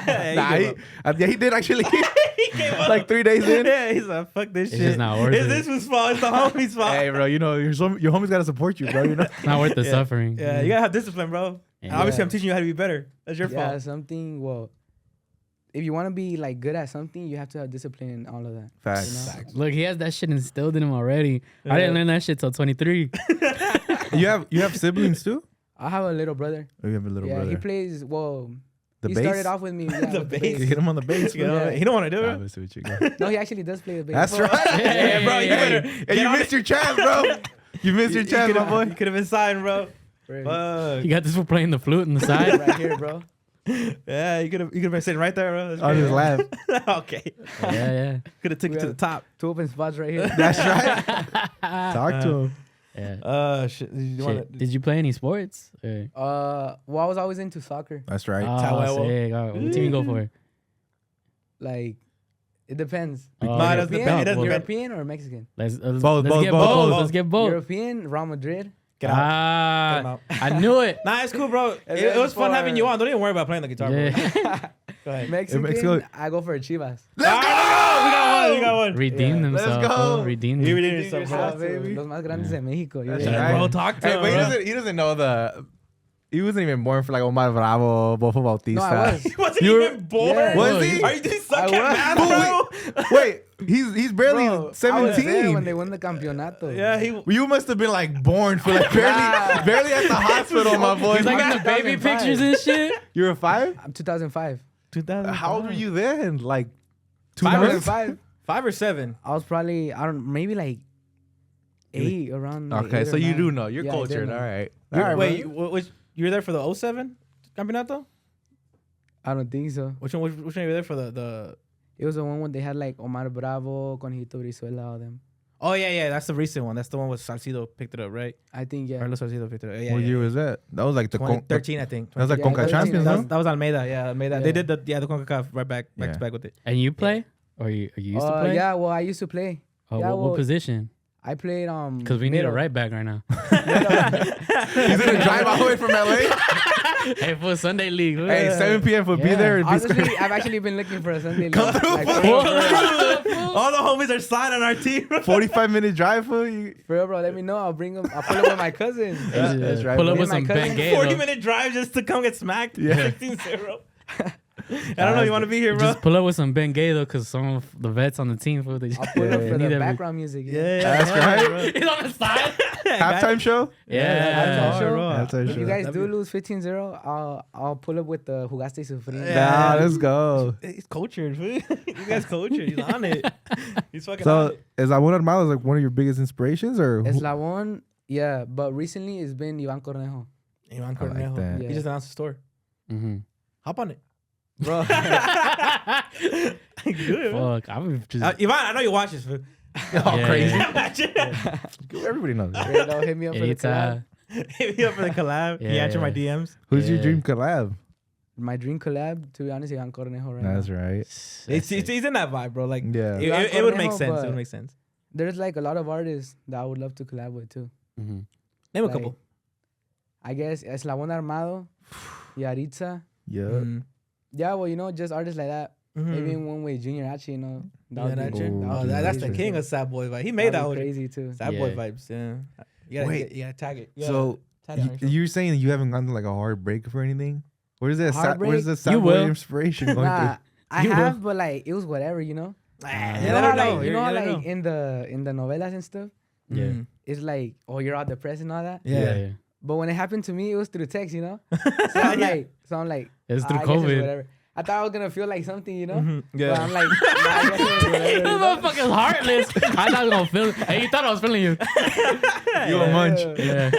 Yeah, Nah, he gave up. yeah, he did actually. He gave up. Like 3 days in. Yeah, he's like, fuck this It's shit. just not worth It's it. this was fault. It's the homie's fault. Hey, bro, you know your homie's gotta support you, bro. You know. It's not worth the Yeah. suffering. Yeah, you gotta have discipline, bro. And Yeah. obviously, I'm teaching you how to be better. That's your Yeah, fault. something. Well, if you want to be like good at something, you have to have discipline and all of that. Facts. You know? Look, he has that shit instilled in him already. I didn't learn that shit till 23. You have siblings too? I have a little brother. Or you have a little Yeah, brother? he plays. Well, The he bass? started off with me. Yeah, The with bass. You hit him on the bass. You bro. know, Yeah. he don't want to do Nah, it. let's see what you got. No, he actually does play the bass. That's right. Yeah, bro, you better. Hey, you missed your chance, bro. You missed your chance, my boy. You could have been signed, bro. Fuck. You got this for playing the flute on the side. right here, bro. Yeah, you could have been sitting right there, bro. That's On great. his lap. Okay. Yeah, Could have took We it to have- the top. 2 open spots right here. That's right. Talk to him. yeah. Shit. Did you Shit. wanna- Did you play any sports? Well, I was always into soccer. That's right. Oh, sick. All right, what team you go for? Like, it depends. Oh, Nah, it yeah. doesn't European, depend. It doesn't depend. European or Mexican? Let's Both, let's get both, both. both. Let's get both. European, Real Madrid. Get out. Get him Ah, out. I knew it. Nah, it's cool, bro. And It then was fun for- having you on. Don't even worry about playing the guitar, bro. Yeah. Go ahead. Mexican, Mexico- I go for Chivas. Let's go! We got one. We got one. Redeem Yeah. Let's themselves. go. Bro. Redeem You them. redeemed Redeem yourself, yourself, bro. baby. Los más grandes de México. That's Yeah. right. Bro, talk to Hey, him, but bro. he doesn't know the. He wasn't even born for like Omar Bravo, Bofo Bautista. No, I was. He wasn't You were- even born. Yeah. Was he? Are you doing suck I at was. math, bro? Wait, he's barely Bro, I was 17. there when they won the campeonato. Yeah, he. You must have been like born for like barely at the hospital, my boy. He's like I'm in the baby 2005. pictures and shit. You were 5? I'm 2005. 2000. How old were you then? Like 2 months? 2005. 5 or 7? I was probably, maybe like 8 around. Like Okay, 8 so or you 9. do know. You're Yeah, I did cultured. know. All right. Wait, you were there for the 07 campeonato? I don't think so. Which one you were there for the? It was the one when they had like Omar Bravo, Conejito Brizuela, all them. Oh yeah, that's the recent one. That's the one with Salcido picked it up, right? I think, yeah. Carlos Salcido picked it up. Yeah, What yeah, year was that? That was like the 2013, I think. That was like Yeah, Conca 13, Champions, That no? was, that was Almeida. Yeah, Almeida. They Yeah. did the CONCACAF right back Yeah. to back with it. And you play? Or you used to play? Yeah, well, I used to play. Oh, yeah, what well- position? I played Because we need a middle. right back right now. He's gonna drive all the way from LA. Hey, for Sunday league. Hey, 7 p.m. for be Yeah. there and be Honestly, square. I've actually been looking for a Sunday league. Come through, Like, fool. for real, bro. All the homies are signed on our team. 45-minute drive for you. For real, bw. Let me know. I'll bring them. I'll pull up with my cousin. Yeah, that's right, Pull bro. up with Me some and my cousin, Bengay. 40-minute drive just to come get smacked. Yeah. 16-0. I don't know. You want to be here, bro? Just pull up with some Bengay though, because some of the vets on the team, fool, they I'll pull up Yeah, for need the every- background music. That's right. bro. He's on the side. Halftime show? Yeah. halftime show. Halftime If show. you guys That'd do be- lose 15-0, I'll pull up with the Jugaste y Sufrir. Yeah. Nah, let's go. He's cultured. Fool. You guys cultured. He's on it. He's fucking on So, it. is Ramon Armado like one of your biggest inspirations, or who- Eslabon, yeah, but recently it's been Ivan Cornejo. Ivan I like Cornejo. that. He Yeah. just announced the store. Mm-hmm. Hop on it. Bro, Good, bro. Fuck, I would just. Ivan, I know you watch this. Fool. oh, Yeah, crazy? yeah. Everybody knows that. Straight up, hit me up for the It's, collab. Hit me up for the collab. He Yeah, answered my yeah. DMs. Who's your Yeah. dream collab? My dream collab, to be honest, Ivan Cornejo right That's now. right. He's in that vibe, bro. Like, Yeah. it would make Cornejo, sense. It but- would make sense. There's like a lot of artists that I would love to collab with too. Mm-hmm. Name a Like, couple. I guess Eslabon Armado, Yaritza. Yeah. Mm. Yeah, well, just artists like that. Mhm. Maybe in one way, Junior Actually, that Yeah, would that be, chick? Ooh, Oh, Junior that's the H. king of sad boy vibe. He made that that'd whole be crazy too. sad boy Yeah. vibes. Yeah. You gotta, Wait. you gotta tag it. You So, gotta tag it on your show. you're saying that you haven't gone to like a hard break or anything? Where's the Heartbreak? sad You boy will. inspiration going Nah, I You have, will. but like it was whatever, Ah, You you know never how know. like You how never like know. in the novelas and stuff, Yeah. Mm. it's like, oh, you're all depressed and all that. Yeah. But when it happened to me, it was through text, So I'm Yeah. like, It's through I guess COVID. whatever. I thought I was gonna feel like something, Mhm. But Yeah. I'm like, nah, I guess it was whatever, This motherfucker's heartless. I thought I was gonna feel it. Hey, you thought I was feeling you. You a munch. Yeah.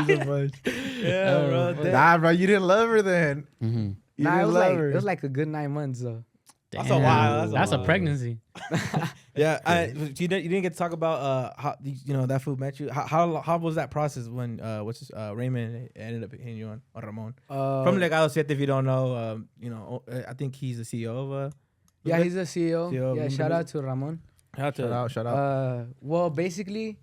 She's a munch. Yeah, bro. Oh, Nah, bro, you didn't love her then. Mm-hmm. You Nah, didn't love her. it was like a good 9 months though. That's a while. That's a while. pregnancy. Yeah, you didn't get to talk about how that food met you. How was that process when Raymond ended up hitting you on Ramon from Legado Siete? If you don't know, I think he's the CEO of. Yeah, he's a CEO. CEO of Yeah, Limber shout out Music. to Ramon. Shout out. Well, basically,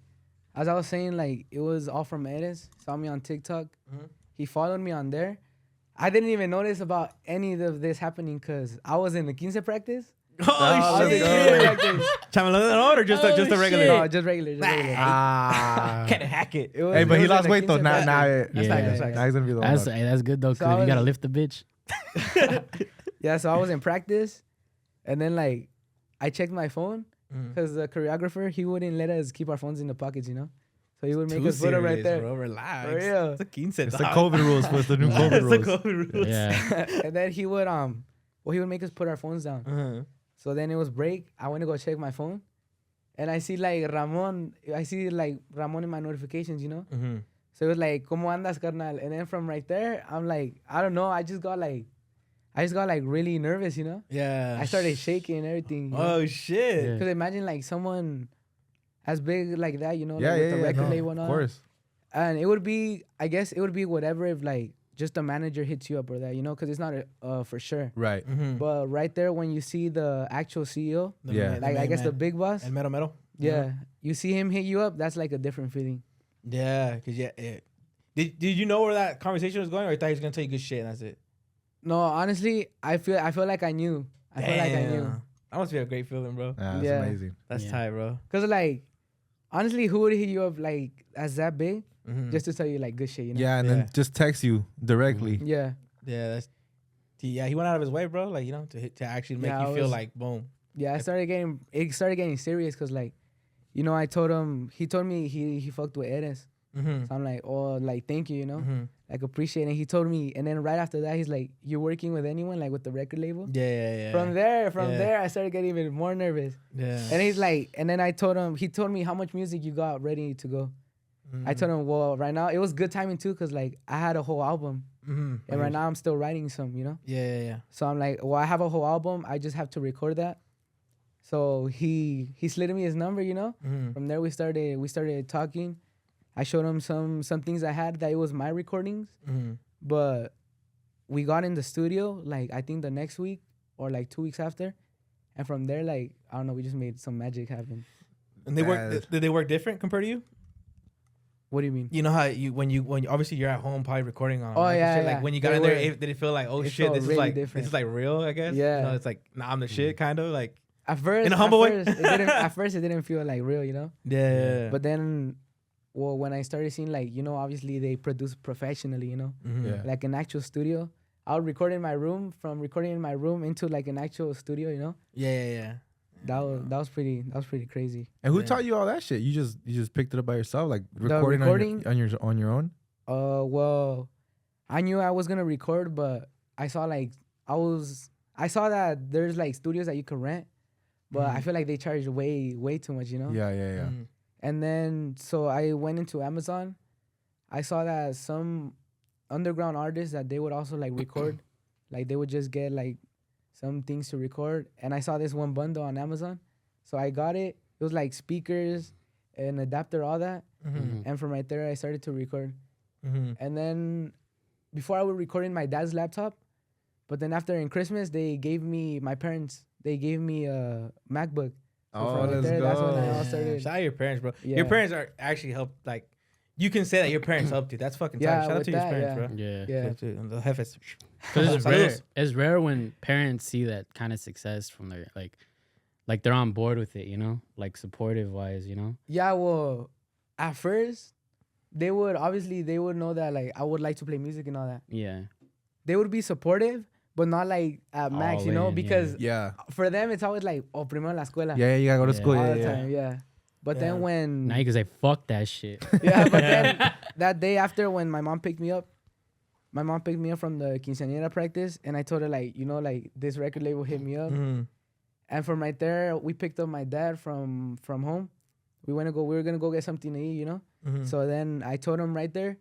as I was saying, like it was all from Eres. Saw me on TikTok. Mhm. He followed me on there. I didn't even notice about any of this happening because I was in the 15 practice. I Oh was in shit! the 15 practice. Chamelón or just a regular? No, just regular. Just regular. Ah. Can't hack it. It was- Hey, but it he was in lost the weight though. 15 Now, practice. now, That's yeah, facts, that's now he's gonna be the That's one. that's good though, So because I you gotta was- lift the bitch. Yeah, so I was in practice, and then like I checked my phone Mm. because the choreographer he wouldn't let us keep our phones in the pockets, So he would make Too us put it right serious, there. Bro. Relax. For real. It's a 15. It's the dog. COVID rules, but it's the new COVID It's the rules. COVID rules. Yeah. And then he would he would make us put our phones down. Uh-huh. So then it was break. I went to go check my phone, and I see like Ramon. I see like Ramon in my notifications, Mm-hmm. So it was like, ¿Cómo andas, carnal? And then from right there, I'm like, I don't know. I just got like really nervous, you know? Yeah. I started shaking and everything. Oh shit. Yeah. Because imagine like someone as big like that, you know, Yeah, like with yeah, the yeah. record No, label and of all that. course. And it would be, I guess it would be whatever if like just the manager hits you up or that, you know, because it's not for sure. Right. Mm-hmm. But right there, when you see the actual CEO, Yeah. like I guess the big boss, and metal. yeah, you see him hit you up, that's like a different feeling. Yeah, cause Did you know where that conversation was going, or you thought he was gonna tell you good shit and that's it? No, honestly, I feel like I knew. I feel like I knew. Damn. That must be a great feeling, bro. That's Yeah. amazing. That's Yeah. tight, bro. Cause like, honestly, who would hit you up like as that big Mm-hmm. just to tell you like good shit, you know? Yeah, and Yeah. then just text you directly. Yeah. Yeah, he went out of his way, bro. Like, you know, to actually make Yeah, you I feel was- like boom. Yeah, it started getting serious because like, you know, I told him, he told me he fucked with Eres. Mm-hmm. So I'm like, oh, like, thank you, you know? Mm-hmm. Like, appreciate it. And he told me, and then right after that, he's like, you working with anyone, like with the record label? Yeah. From Yeah. there, I started getting even more nervous. Yeah. And he's like, and then I told him, he told me how much music you got ready to go. I told him, well, right now, it was good timing too, because like I had a whole album. Mm-hmm. And right now I'm still writing some, you know? Yeah. So I'm like, well, I have a whole album. I just have to record that. So he slid me his number, you know? Mm-hmm. From there we started talking. I showed him some things I had that it was my recordings, Mm-hmm. but we got in the studio like I think the next week or like 2 weeks after. And from there, like, I don't know, we just made some magic happen. And they work. Did they work different compared to you? What do you mean? You know how when you obviously you're at home probably recording on. Oh, mic and yeah, shit. yeah. Like when you got They in there, were. did it feel like, oh It shit, felt this is really like different. this is like real? I guess. Yeah. You know, it's like nah, I'm the shit, kind of like. At first, In a humble way? at first it didn't feel like real, you know? Yeah. But then, well, when I started seeing like, you know, obviously they produce professionally, you know? Mhm. Yeah. Like an actual studio. I would record in my room, from recording in my room into like an actual studio, you know? Yeah. That was pretty crazy. And who Yeah. taught you all that shit? You just picked it up by yourself, like The recording recording? on your own. Well, I knew I was gonna record, but I saw that there's like studios that you can rent, but I feel like they charge way too much, you know? Yeah. Mhm. And then so I went into Amazon. I saw that some underground artists that they would also like record, like they would just get like some things to record. And I saw this one bundle on Amazon, so I got it. It was like speakers, an adapter, all that. Mhm. And from right there, I started to record. Mhm. And then before I would record in my dad's laptop, but then after in Christmas, my parents gave me a MacBook. So Oh, from right let's there, that's when I go. all started. Shout out your parents, bro. Yeah. Your parents are actually helped. Like, you can say that your parents helped you. That's fucking Yeah, tight. Shout out with to your that, parents, yeah. bro. Yeah. Yeah. Shout out to the jefes. 'Cause it's Saludos. rare. It's rare when parents see that kind of success from their like they're on board with it, you know, like supportive wise, you know. Yeah, well, at first, they would know that like I would like to play music and all that. Yeah. They would be supportive, but not like at max, All you know, in, because Yeah. for them it's always like, oh, primero la escuela, Yeah, you gotta go to Yeah. school. all Yeah, the yeah. time, yeah. But Yeah. then when Now you can say fuck that shit. yeah, but then that day after when my mom picked me up from the quinceañera practice, and I told her like, you know, like this record label hit me up, Mhm. and from right there we picked up my dad from home. We were gonna go get something to eat, you know. Mhm. So then I told him right there,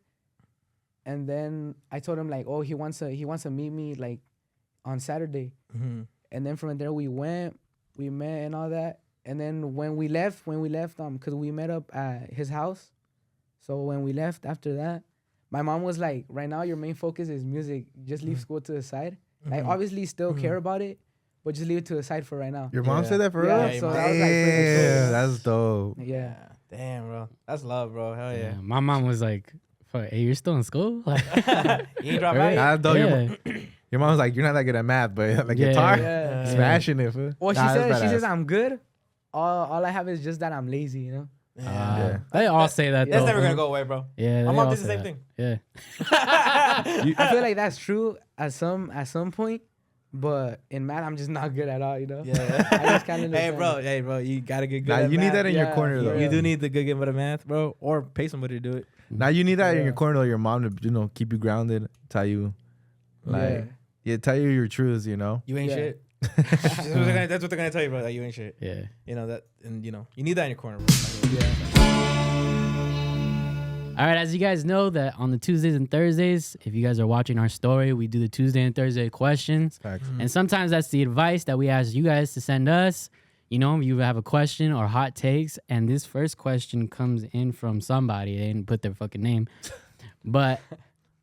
and then I told him like, oh, he wants to meet me like on Saturday, Mhm. and then from there we met and all that, and then when we left, cause we met up at his house, so when we left after that, my mom was like, right now your main focus is music, just leave school to the side, like Mhm. obviously still care about it, but just leave it to the side for right now. Your mom Yeah. said that for Yeah, real? so that was like pretty cool. Damn, that's dope. Yeah. Damn, bro. That's love, bro. Hell Yeah. yeah. My mom was like, "Fuck, hey, you're still in school?" Like, You ain't drop Right? out. That's dope. yeah. Your mom's like, you're not that good at math, but like Yeah. guitar, Yeah. smashing it. Fool. Well, Nah, that's she says badass. I'm good. All I have is just that I'm lazy, you know. Yeah. They all say that. That's though, never huh? gonna go away, bro. Yeah, My they mom all did the say same that. thing. Yeah. I feel like that's true at some point, but in math I'm just not good at all, you know. Yeah. I just kinda Hey, understand. bro. You gotta get good. Nah, at you need math. that in your Yeah, corner for though. real. You do need the good game at math, bro, or pay somebody to do it. Now you need that in Yeah. your corner though. Your mom to keep you grounded, tell you like tell you your truths. You know. You ain't Yeah. shit. That's what they're gonna tell you, bro. That you ain't shit. Yeah. You know that, and you need that in your corner, bro. Yeah. All right, as you guys know that on the Tuesdays and Thursdays, if you guys are watching our story, we do the Tuesday and Thursday questions. Facts. And sometimes that's the advice that we ask you guys to send us. You know, you have a question or hot takes. And this first question comes in from somebody. They didn't put their fucking name. But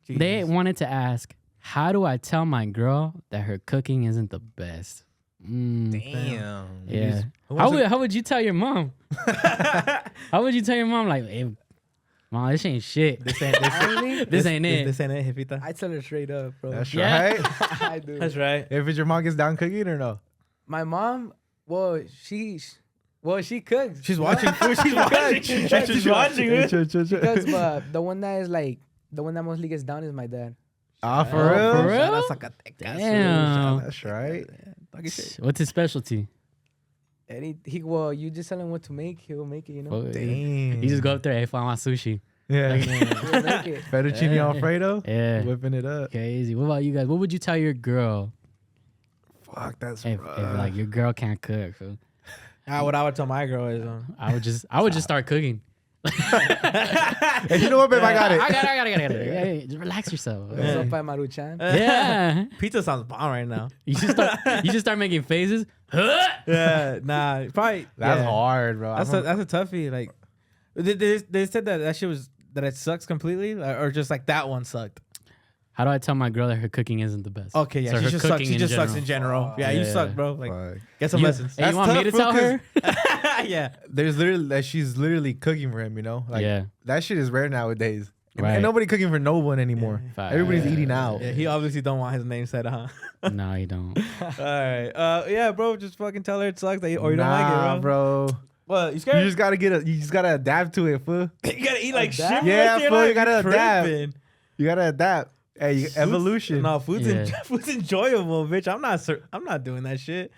they wanted to ask, how do I tell my girl that her cooking isn't the best? Damn. Yeah. How would you tell your mom? How would you tell your mom, like, hey, mom, this ain't shit. This ain't This ain't it. This ain't it, Jefita. I tell her straight up, bro. That's Yeah. right. I do. That's right. If it's your mom gets down cooking or no? My mom, she cooks. She's watching food. She's watching. She's watching it. Because but the one that mostly gets down is my dad. Ah, for Oh, real? for real? Shout out Zacatecas. Damn. That's right. Talking shit. What's his specialty? And you just tell him what to make, he'll make it, you know. Oh, Damn. You just go up there, hey, find my sushi. Yeah. He'll make it. Fettuccine Alfredo. Yeah. Whipping it up. Crazy. What about you guys? What would you tell your girl Fuck, that's if like your girl can't cook? Fool? What I would tell my girl is, I would just start cooking. Hey, you know what, babe? I got it. I got it. Hey, just relax yourself. What's up, by Maruchan? Yeah. pizza sounds bomb right now. You just start making faces. Yeah, nah, probably. That's yeah. hard, bro. That's a toughie. Like, they said that shit was that it sucks completely, or just like that one sucked. How do I tell my girl that her cooking isn't the best? Okay, yeah, So she her just sucks. cooking She in just sucks in general. general. Yeah, you Yeah. suck, bro. Like, Fuck. get some You- lessons. Hey, you want me to tough, tell fool, her? Yeah, There's literally that she's literally cooking for him, you know? Like Yeah. that shit is rare nowadays. Right. And nobody cooking for no one anymore. Fact. Everybody's Yeah. eating out. yeah. He obviously don't want his name said, huh? No, you don't. All right. Yeah, bro. Just fucking tell her it sucks that or you don't like Nah, it, bro. bro. What? You You scared? just gotta adapt to it, fool. You gotta eat like shit. Adapt? bro. Yeah, You're fool, not you gotta adapt. tripping. You gotta adapt. Hey, Food's- evolution. No, food's Yeah. food's enjoyable, bitch. I'm not doing that shit.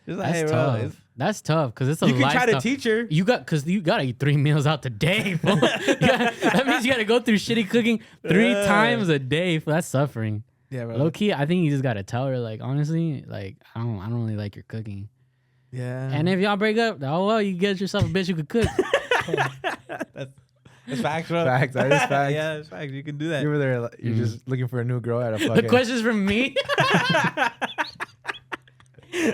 Just like, That's hey, bro. tough. That's tough because it's a You can try to lifestyle. teach her. You gotta eat 3 meals out the day. Fool. That means you gotta go through shitty cooking 3 times a day. Fool. That's suffering. Yeah, bro. Low key, I think you just gotta tell her, like, honestly, like, I don't really like your cooking. Yeah. And if y'all break up, oh well, you get yourself a bitch who could cook. That's facts, bro. Facts. That is facts. Yeah, it's facts. You can do that. You were there. You're just looking for a new girl at a The fucking. question's from me.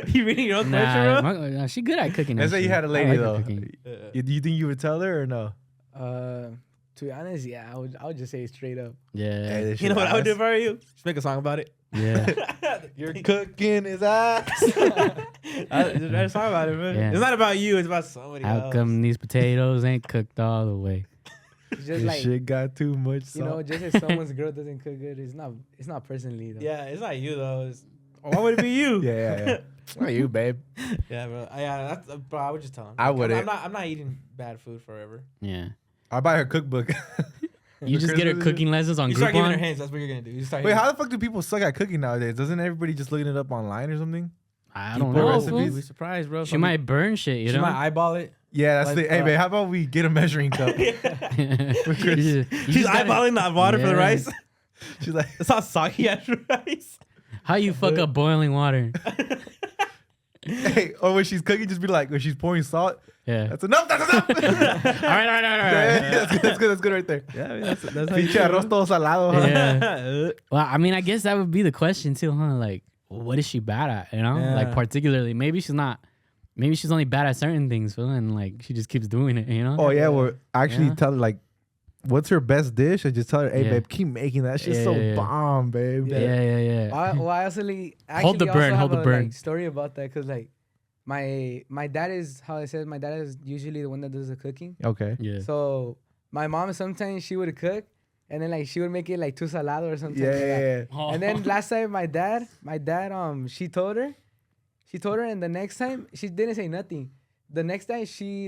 You reading your own question, bro? Nah, she good at cooking. Let's say you actually. had a I lady like her though. cooking. Do you think you would tell her or no? To be honest, yeah, I would just say it straight up. Yeah, Hey, this You shit know what I would do ass. for you? Just make a song about it. yeah. You're cooking his ass. Just write a song about it, man. Yeah. It's not about you. It's about somebody How else. come these potatoes ain't cooked all the way? It's just This like shit got too much you know, salt. just if someone's girl doesn't cook good, it's not personally though. Yeah, it's not you though. Why would it be you? Yeah. Not you, babe. Yeah, bro. Yeah, that's, bro. I would just tell him. I wouldn't. I'm not eating bad food forever. Yeah. I'll buy her cookbook. You just get her Christmas- cooking lessons on You start giving her Groupon. hints. That's what you're gonna do. You start. Wait, hitting- how the fuck do people suck at cooking nowadays? Doesn't everybody just looking it up online or something? I don't People know. recipes? fool. Be surprised, bro. She might burn shit, you She know? might eyeball it. Yeah, that's Like, the. Hey, babe, how about we get a measuring cup? You just She's gotta- eyeballing the water for the Yeah. rice. She's like, That's how soggy ass rice. How you fuck up boiling water? hey, or when she's cooking, just be like, when she's pouring salt, Yeah. that's enough. That's enough. All right. Yeah, that's good. That's good. That's good right there. Yeah, I mean, that's how you Pinche do it, arroz todo salado. Huh? Yeah. Well, I mean, I guess that would be the question too, huh? Like, what is she bad at? You know, Yeah. like particularly, maybe she's not. Maybe she's only bad at certain things, fool, and like she just keeps doing it. You know? Oh yeah, well, actually Yeah. tell her like, what's her best dish, and just tell her, hey, Yeah. babe, keep making that shit so Yeah. bomb, babe. Yeah. I also Hold the burn, hold the burn. Like, story about that because like my dad is how I said my dad is usually the one that does the cooking. Okay. Yeah. So my mom sometimes she would cook and then like she would make it like too salado or something. Yeah, like that. yeah, yeah. Oh. And then last time my dad she told her and the next time she didn't say nothing. The next time she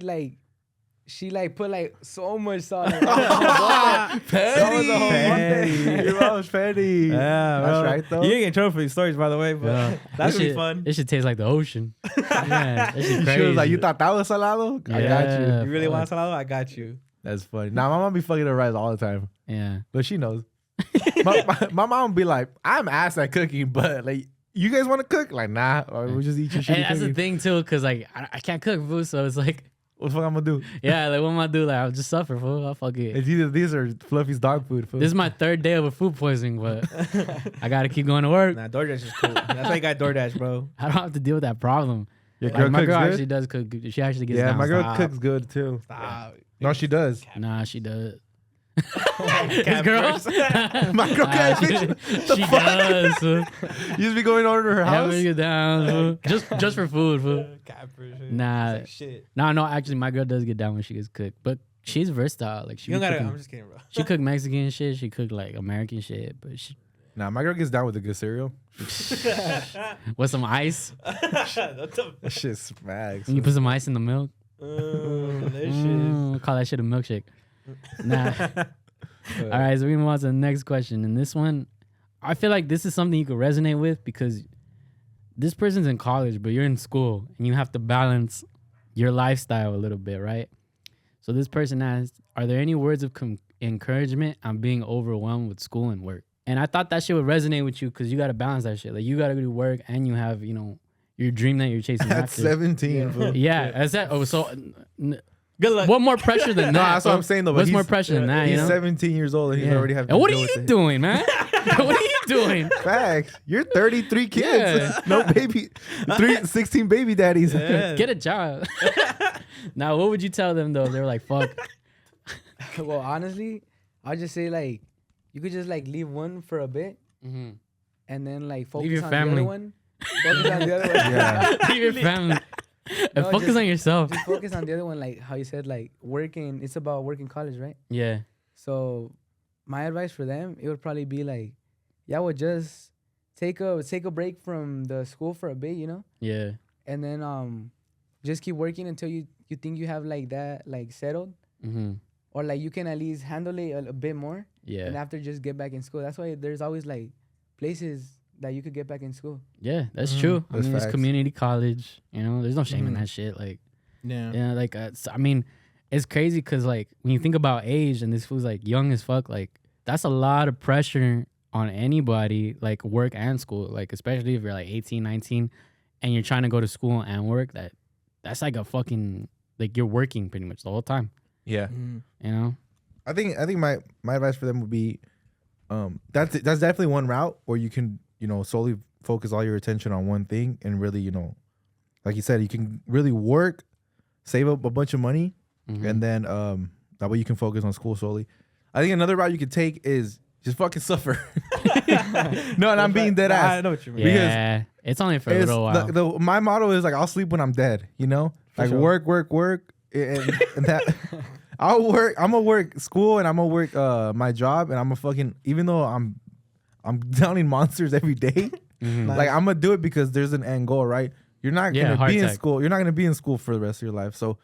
put like so much salt. Like, Petty. the whole Petty. Your mom's petty. Yeah, That's bro. right though. You ain't getting trouble for these stories, by the way, but Yeah. that's It gonna be should- fun. It should taste like the ocean. Yeah, that shit crazy. She was like, you thought that was salado? I got Yeah. you. You really fuck. want salado? I got you. That's funny. Now my mom be fucking her rice all the time, Yeah. but she knows. my mom be like, I'm ass at cooking, but like, you guys want to cook? Like, nah, or we'll just eat your shit. And that's the thing too, cause like I can't cook food, so it's like What the fuck I'm gonna do? Yeah, like what am I do? Like I'll just suffer, fool. I'll fuck it. It's either these or Fluffy's dog food. Fool. This is my 3rd day of a food poisoning, but I gotta keep going to work. Nah, DoorDash is cool. That's why you got DoorDash, bro. I don't have to deal with that problem. Your Like, girl my cooks girl good? actually does cook. She actually gets Yeah, down. my girl Stop. cooks good too. Stop. No, she does. Nah, she does. Cat His girl? first. My girl can't she, bitch. she does. Fool. You just be going over to her house. Having you down, fool. Just for food, fool. Cat first. Nah. It's like shit. No, actually, my girl does get down when she gets cooked, but she's versatile. Like she You be don't gotta. cooking- I'm just kidding, bro. she cook Mexican shit. She cook like American shit, but she Nah, my girl gets down with a good cereal. with some ice. That shit smacks. And you put some ice in the milk. Delicious. Call that shit a milkshake. Nah. All right, so we move on to the next question. And this one, I feel like this is something you could resonate with because this person's in college, but you're in school and you have to balance your lifestyle a little bit, right? So this person asked, are there any words of encouragement on being overwhelmed with school and work? And I thought that shit would resonate with you because you got to balance that shit. Like you got to do work and you have, your dream that you're chasing At after. 17. fool. Yeah, that's that. Oh, so Good luck. what more pressure than that? No, that's what fool? I'm saying though. but What's he's- more pressure than that? He's You know? 17 years old and he's Yeah. already having. And what to are deal you with it. doing, man? What are you doing? Facts. You're 33 kids. Yeah. No baby. 16 baby daddies. Yeah. Get a job. Now, what would you tell them though? They were like, "Fuck." Well, honestly, I'll just say like you could just like leave one for a bit Mm-hmm. and then like focus Leave your on family. the other one. Focus on the other one. Yeah. Leave your family and No, focus just- on yourself. Just focus on the other one, like how you said, like working. It's about working college, right? Yeah. So my advice for them, it would probably be like, yeah, well, just take a break from the school for a bit, Yeah. and then just keep working until you think you have like that like settled, Mm-hmm. or like you can at least handle it a bit more, and Yeah. after just get back in school. That's why there's always like places that you could get back in school. Yeah. That's true. I That's mean, it's facts. community college. There's no shame in Mhm. that shit. Like, Yeah. yeah, like, I mean, it's crazy because like when you think about age and this fool's like young as fuck, like that's a lot of pressure on anybody, like work and school, like especially if you're like 18, 19 and you're trying to go to school and work. That's like a fucking like you're working pretty much the whole time. Yeah. Mhm. You know? I think my advice for them would be, that's definitely one route where you can solely focus all your attention on one thing and really like you said, you can really work, save up a bunch of money, Mhm. and then that way you can focus on school solely. I think another route you could take is just fucking suffer. No, and I'm being dead Nah, ass. I know what you mean. Because yeah, it's only for a It's little while. my motto is like I'll sleep when I'm dead. Like sure. work, and that I'll work. I'm gonna work school and I'm gonna work my job, and I'm gonna fucking even though I'm downing monsters every day. Mhm. Nice. Like I'm gonna do it because there's an end goal, right? You're not Yeah, gonna heart be in attack. school. You're not gonna be in school for the rest of your life. So,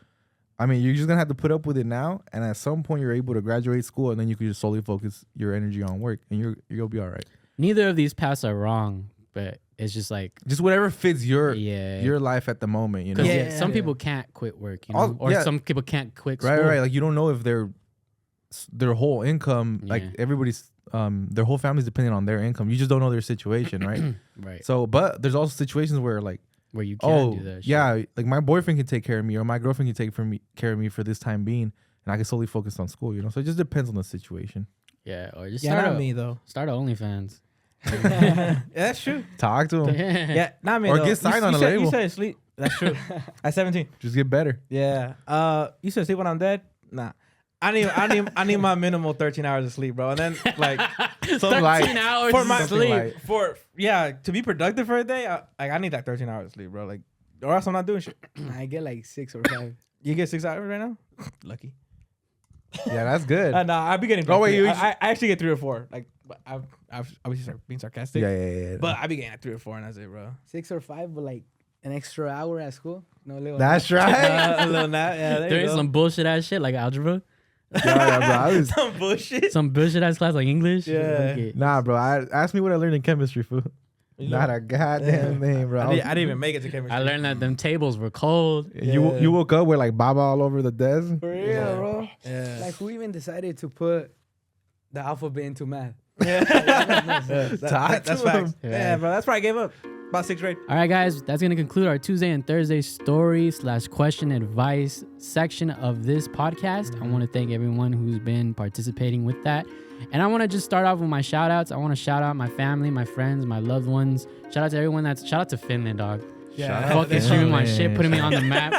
I mean, you're just gonna have to put up with it now, and at some point, you're able to graduate school, and then you can just solely focus your energy on work, and you'll be all right. Neither of these paths are wrong, but it's just like Just whatever fits your yeah. life at the moment, Because Yeah. some people can't quit work, All- or yeah. some people can't quit Right, school. right. Like you don't know if their whole income, like Yeah. everybody's, their whole family's dependent on their income. You just don't know their situation, right? Right. So, but there's also situations where like, Where you can't do that shit. yeah, like my boyfriend can take care of me, or my girlfriend can take care of me for this time being, and I can solely focus on school. So it just depends on the situation. Yeah, or just Yeah, start not a, me though. start a OnlyFans. Yeah, that's true. Talk to him. Yeah, not me Or though. get signed on a said, label. You said sleep. That's true. At 17. Just get better. Yeah. You said sleep when I'm dead. Nah. I need my minimal 13 hours of sleep, bro. And then like 13 light. hours for of my Something sleep. light. to be productive for a day, I need that 13 hours of sleep, bro. Like, or else I'm not doing shit. I get like 6 or 5. You get 6 hours right now? Lucky. Yeah, that's good. Nah, I be getting. Oh, wait, three. you- I actually get 3 or 4. Like, I've obviously being sarcastic. yeah. But I be getting at 3 or 4, and that's it, bro. 6 or 5, but like an extra hour at school. No, little. That's right. A little nap. Yeah, there There you is go. some bullshit ass shit like algebra. Yeah, bro. I was, Some bullshit. Some bullshit ass class like English. Yeah. Okay. nah, bro. Ask me what I learned in chemistry, fool. Not a goddamn thing, bro. I didn't even make it to chemistry. I learned that them tables were cold. You Yeah. woke up with like Baba all over the desk. For real, bro. Yeah. Like, who even decided to put the alphabet into math? Yeah. Talk to That's him. facts. Yeah, bro. That's why I gave up. About 6th grade. All right, guys, that's going to conclude our Tuesday and Thursday story/question advice section of this podcast. I want to thank everyone who's been participating with that. And I want to just start off with my shout outs. I want to shout out my family, my friends, my loved ones. Shout out to everyone shout out to Finland, dog. Yeah. Fucking streaming my shit, putting me on the map.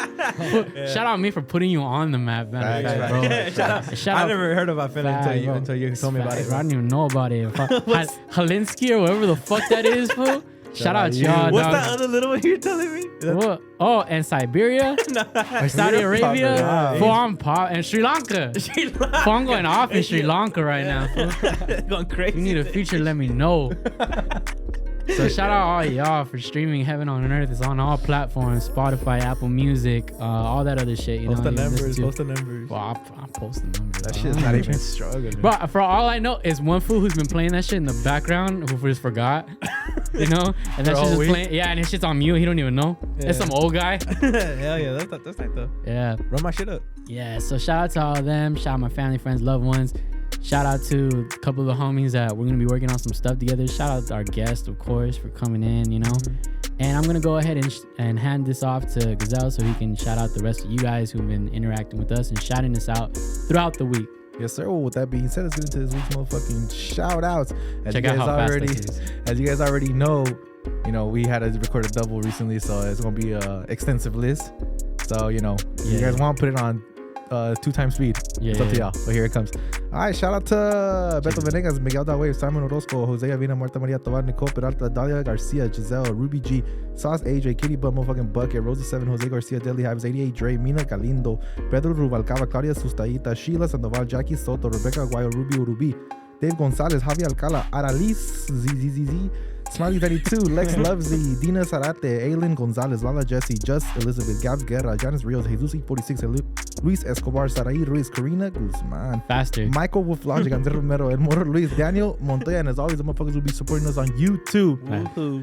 Shout out me for putting you on the map, man. Right. Bro. Yeah, shout out. I never heard about Finland until you told me about it. I didn't even know about it. Halinsky or whatever the fuck that is, fool. Shout out y'all, What's dog. that other little one you're telling me? What? Oh, and Siberia? Or Saudi Arabia? Fool, I'm and Sri Lanka. Fool, I'm going off in Sri Lanka right now, fool. Going crazy. If you need a feature, let me know. So shout out all y'all for streaming Heaven on Earth. It's on all platforms, Spotify, Apple Music, all that other shit. You Post know, the numbers. Well, I'll post the numbers. That shit's not even struggling. But for all I know, is one fool who's been playing that shit in the background who just forgot. You know? And that shit's just playing. Yeah, and his shit's on mute. He don't even know. Yeah. It's some old guy. Hell yeah, that's tight though. Yeah. Run my shit up. Yeah, so shout out to all of them. Shout out my family, friends, loved ones. Shout out to a couple of the homies that we're going to be working on some stuff together. Shout out to our guest, of course, for coming in, you know. And I'm going to go ahead and hand this off to Gazelle so he can shout out the rest of you guys who've been interacting with us and shouting us out throughout the week. Yes, sir. Well, with that being said, let's get into this week's motherfucking shout outs. As you guys already know, you know, we had to record a double recently, so it's going to be a extensive list. So, you know, if you guys want to put it on 2x speed. It's up to y'all. But here it comes. All right, shout out to Beto Venegas, Miguel Dawave, Simon Orozco, Jose Avina, Marta Maria Tovar, Nicole Peralta, Dalia Garcia, Giselle, Ruby G, Sauce AJ, Kitty Butt, motherfucking Bucket, Rosa 7, Jose Garcia, Deadly Hives, 88 Dre, Mina Galindo, Pedro Rubalcaba, Claudia Sustaita, Sheila Sandoval, Jackie Soto, Rebecca Aguayo, Ruby Urubi, Dave Gonzalez, Javi Alcala, Aralis, ZZZZ, Smiley 32, Lex Lovesy, Dina Zarate, Aylin Gonzalez, Lala Jesse, Just Elizabeth, Gabs Guerra, Janice Rios, Jesus E46, Luis Escobar, Sarai Ruiz, Karina Guzman, Faster, Michael Wolf Logic, Andres Romero, El Moro Luis, Daniel Montoya, and as always, the motherfuckers will be supporting us on YouTube.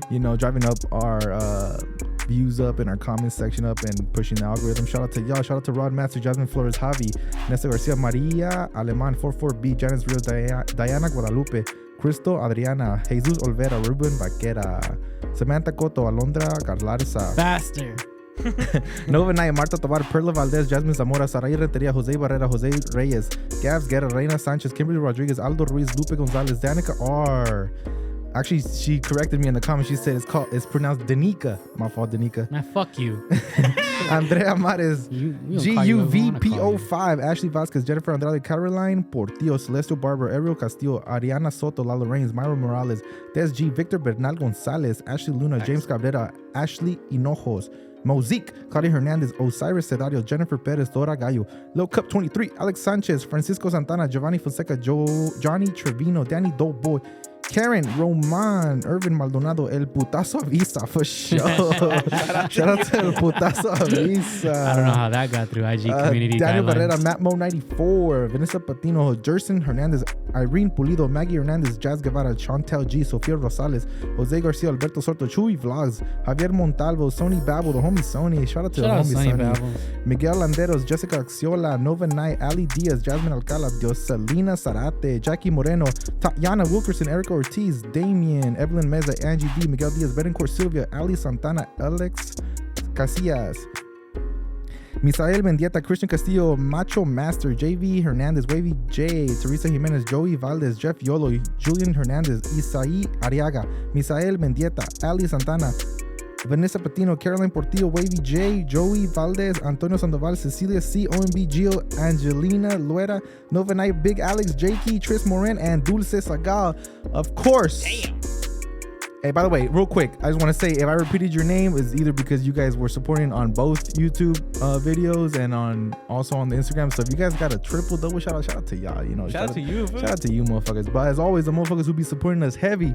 You know, driving up our views up and our comments section up and pushing the algorithm. Shout out to y'all. Shout out to Rod Master, Jasmine Flores, Javi, Nesta Garcia, Maria Aleman, 44B, Janice Rios, Diana Guadalupe, Crystal, Adriana, Jesus Olvera, Ruben Vaquera, Samantha Coto, Alondra Garlarza, Faster, Nova Night, Marta Tovar, Perla Valdez, Jasmine Zamora, Saray Renteria, Jose Barrera, Jose Reyes, Gabs Guerra, Reina Sanchez, Kimberly Rodriguez, Aldo Ruiz, Lupe Gonzalez, Danica R. Actually, she corrected me in the comments. She said it's pronounced Danica. My fault, Danica. Man, fuck you. Andrea Mares, GUVPO5, Ashley Vasquez, Jennifer Andrade, Caroline Portillo, Celestial Barber, Ariel Castillo, Ariana Soto, Lalo Reigns, Myra Morales, Des G, Victor Bernal Gonzalez, Ashley Luna, James Cabrera, Ashley Hinojos, Mozik, Claudia Hernandez, Osiris Cedario, Jennifer Perez, Dora Gallo, Lil Cup 23, Alex Sanchez, Francisco Santana, Giovanni Fonseca, Johnny Trevino, Danny Doughboy, Karen, Roman, Irvin Maldonado, El Putazo Avisa for sure. Shout out to El Putazo Avisa. I don't know how that got through IG community Daniel guidelines. Barrera, Matt Mo 94, Vanessa Patino, Jerson Hernandez, Irene Pulido, Maggie Hernandez, Jazz Guevara, Chantel G, Sofia Rosales, Jose Garcia, Alberto Soto, Chuy Vlogs, Javier Montalvo, Sony Babel, the homie Sony. Shout out to the homie Sony. Miguel Landeros, Jessica Axiola, Nova Knight, Ali Diaz, Jasmine Alcala, Dioselina Zarate, Jackie Moreno, Tatiana Wilkerson, Erica Ortiz, Damien, Evelyn Meza, Angie D, Miguel Diaz, Betancourt Silvia, Ali Santana, Alex Casillas, Misael Mendieta, Christian Castillo, Macho Master, JV Hernandez, Wavy J, Teresa Jimenez, Joey Valdez, Jeff Yolo, Julian Hernandez, Isaí Ariaga, Misael Mendieta, Ali Santana, Vanessa Patino, Caroline Portillo, Wavy J, Joey Valdez, Antonio Sandoval, Cecilia C, OMB Gio, Angelina Luera, Nova Night, Big Alex, Jakey, Tris Morin, and Dulce Sagal, of course. Damn. Hey, by the way, real quick, I just want to say if I repeated your name, it's either because you guys were supporting on both YouTube videos and also on the Instagram. So if you guys got a triple, double shout out to y'all. You know, shout out to you, motherfuckers. But as always, the motherfuckers who be supporting us heavy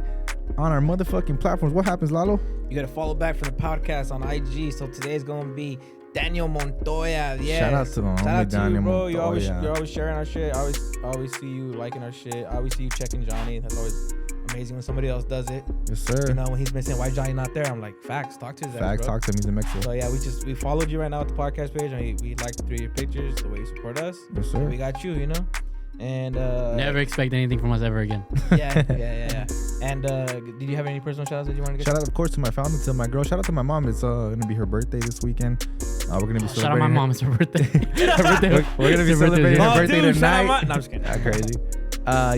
on our motherfucking platforms. What happens, Lalo? You got to follow back from the podcast on IG. So today's going to be Daniel Montoya. Yes. Shout out to the Shout out to Daniel you, bro. Montoya. You're always sharing our shit. I always see you liking our shit. I always see you checking Johnny. That's always amazing when somebody else does it. Yes, sir. You know, when he's been saying, why Johnny not there? I'm like, facts, talk to his ass, Facts, bro. talk to him. He's in Mexico. So yeah, we followed you right now at the podcast page, and we like to through your pictures, the way you support us. Yes, sir. And we got you, you know. And Never expect anything from us ever again. Yeah. And did you have any personal shout outs that you want to get? Shout out, of course, to my family, to my girl. Shout out to my mom. It's gonna be her birthday this weekend. We're gonna be celebrating. Shout out my mom. It's her birthday. We're gonna be celebrating her birthday dude, shout tonight. out no, I'm just kidding. Not crazy.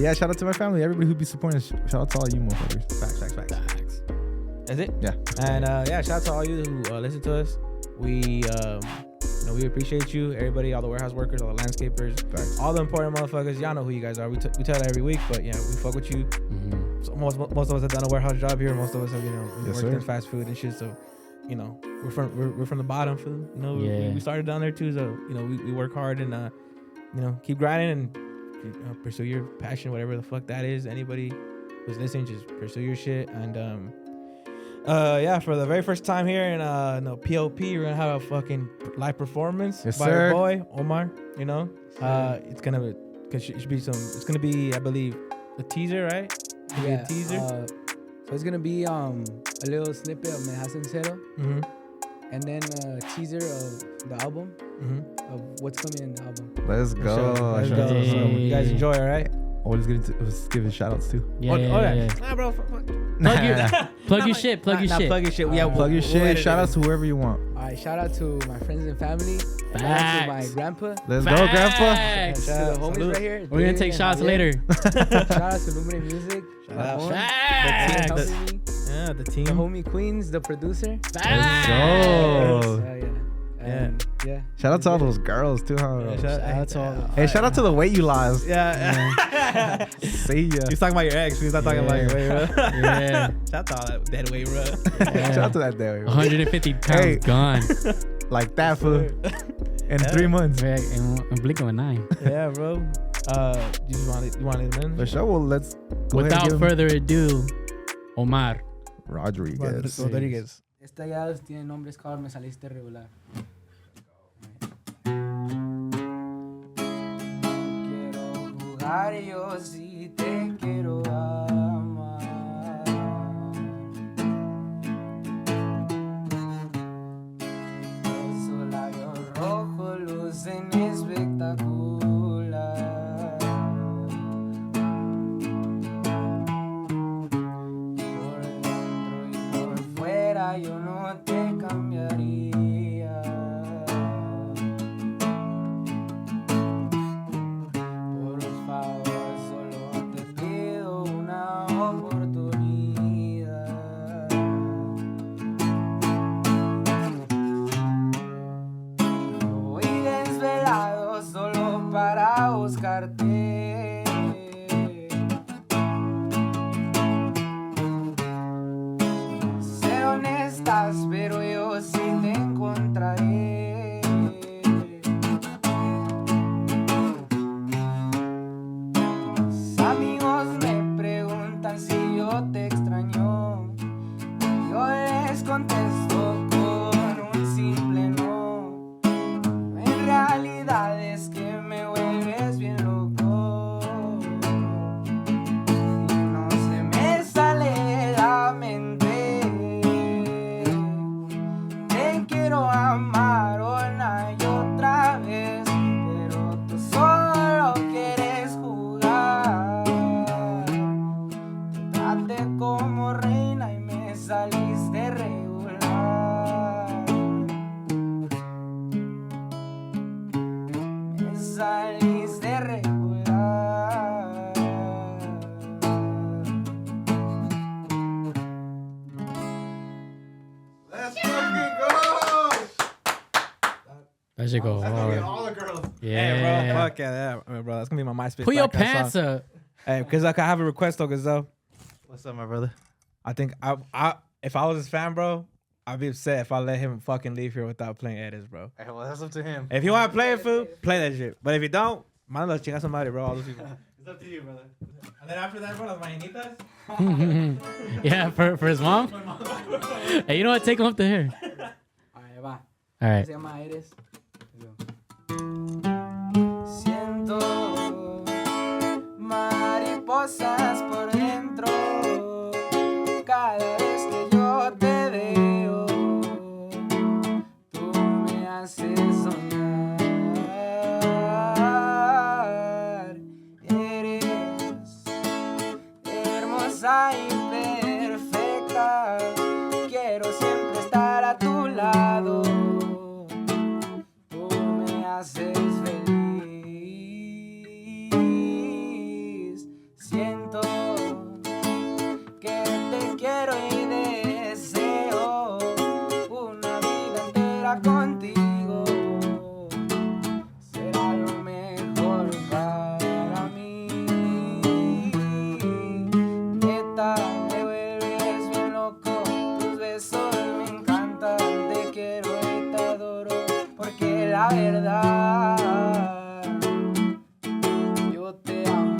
Yeah, shout out to my family. Everybody who be supporting us. Shout out to all you motherfuckers. Facts. That's it. Yeah. And yeah, shout out to all you who listen to us. We we appreciate you, everybody, all the warehouse workers, all the landscapers, Facts. all the important motherfuckers. Y'all know who you guys are. We tell that every week, but yeah, we fuck with you. Mm-hmm. So most of us have done a warehouse job here. Most of us have Yes, worked sir. in fast food and shit. So we're from the bottom, food. We started down there too. So we work hard and keep grinding and pursue your passion, whatever the fuck that is. Anybody who's listening, just pursue your shit. And for the very first time here in POP, we're gonna have a fucking live performance Yes, by sir. our boy Omar. It's gonna it's gonna be, I believe, a teaser, right? It'll be a teaser. So it's gonna be a little snippet of Cero, Mm-hmm. and then a teaser of the album, Mm-hmm. of what's coming in the album. Let's go. Let's Shout go. out So to you guys enjoy, all right? Always let's give it shout outs too. Yeah, Yeah. yeah. Nah, bro. Plug your shit. Plug your shit. Plug your shit. Yeah, Plug your shit. Shout out to whoever you want. All right, shout out to my friends and family. Shout out to my Facts. grandpa. Let's go, Grandpa. And Facts. to the homies Salute. right here. We're gonna David take and shots Javier. later. Shout out to Lumine Music. Shout out. Ramon, Facts. the team helping me. Yeah, the The team. homie Queens, the producer. Facts. go. Yeah. And yeah. Shout out to all those girls too, huh? Yeah, Shout out to all. Hey, shout out to the weight you lost. Yeah. See ya. He's talking about your ex. He's not talking about your weight, bro. Yeah. Shout out to all that dead weight, bro. Shout out to that day. 150 pounds Hey. gone. Like that fool. In 3 months. Right, in blink of an eye. Yeah, bro. You want to leave them in? For sure. Well, let's go ahead Without and give him further ado, Omar. Rodriguez. Rodriguez. Esta ya tiene nombres called Me Saliste Regular. Quiero jugar, yo sí te quiero amar. Esos labios rojos lucen espectacular. Por dentro y por fuera yo no te cambiaría. Por favor, solo te pido una oportunidad. Voy desvelado solo para buscarte. Sé dónde estás, pero yo sí te encontraré. Mis amigos me preguntan si yo te extraño. Yo les contesto con un simple no. En realidad es que me vuelves bien loco. Y no se me sale de la mente. Te quiero amar una y otra vez, pero tú solo quieres jugar. Trate como reina y me saliste regular. Me saliste regular. Let's fucking go. That should go hard. all the girls. Yeah. Hey, bro. Fuck yeah. Bro, that's going to be my MySpace. Put your background pants song. up. Hey, because I have a request, though, Gazelle. What's up, my brother? I think if I was his fan, bro, I'd be upset if I let him fucking leave here without playing edits, bro. Hey, well, that's up to him. If you want to play it, fool, play that shit. But if you don't, manda chingar somebody, bro. All those people. It's up to you, brother. And then after that, bro, las mañanitas. Yeah, for his mom. Hey, you know what? Take him up to here. Ahí va. All right. Se llama Eres. Siento mariposas por dentro cada vez que yo te veo. Tú me haces soñar sola contigo será lo mejor para mí. Neta, me vuelves bien loco, tus besos me encantan, te quiero y te adoro, porque la verdad yo te amo.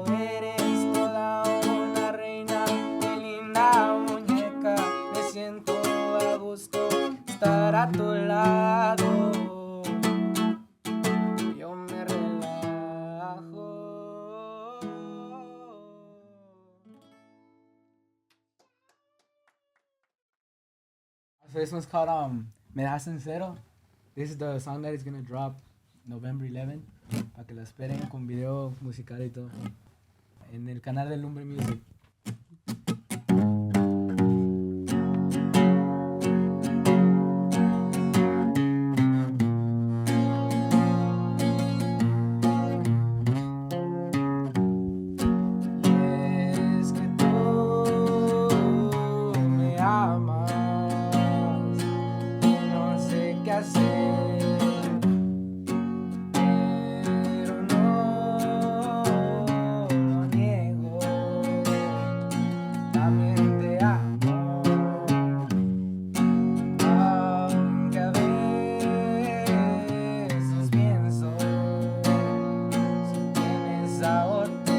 Eres toda una reina, mi linda muñeca, me siento a gusto estar a tu lado. Yo me relajo. So this one's called Me Das en Cero. This is the song that is gonna drop November 11, para que la esperen con video musical y todo en el canal del Lumbre Music. Es que tú me amas y no sé qué hacer, pero no lo niego, también te amo, aunque a veces pienso si tienes a otro.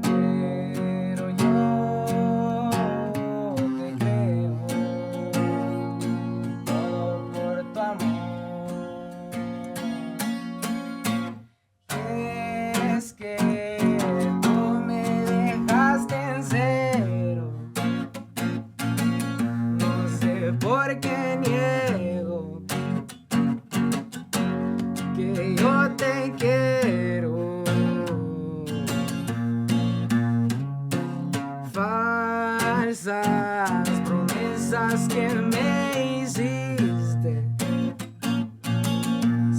Pero yo te creo, todo por tu amor. Es que tú me dejaste en cero, no sé por qué niego que yo te quiero. Falsas promesas que me hiciste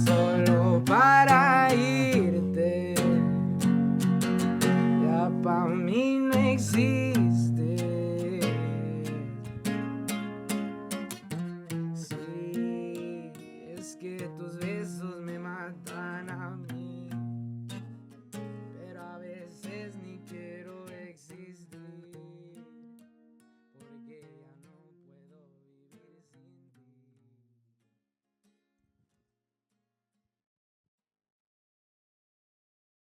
solo para irte, ya pa' mí no existe.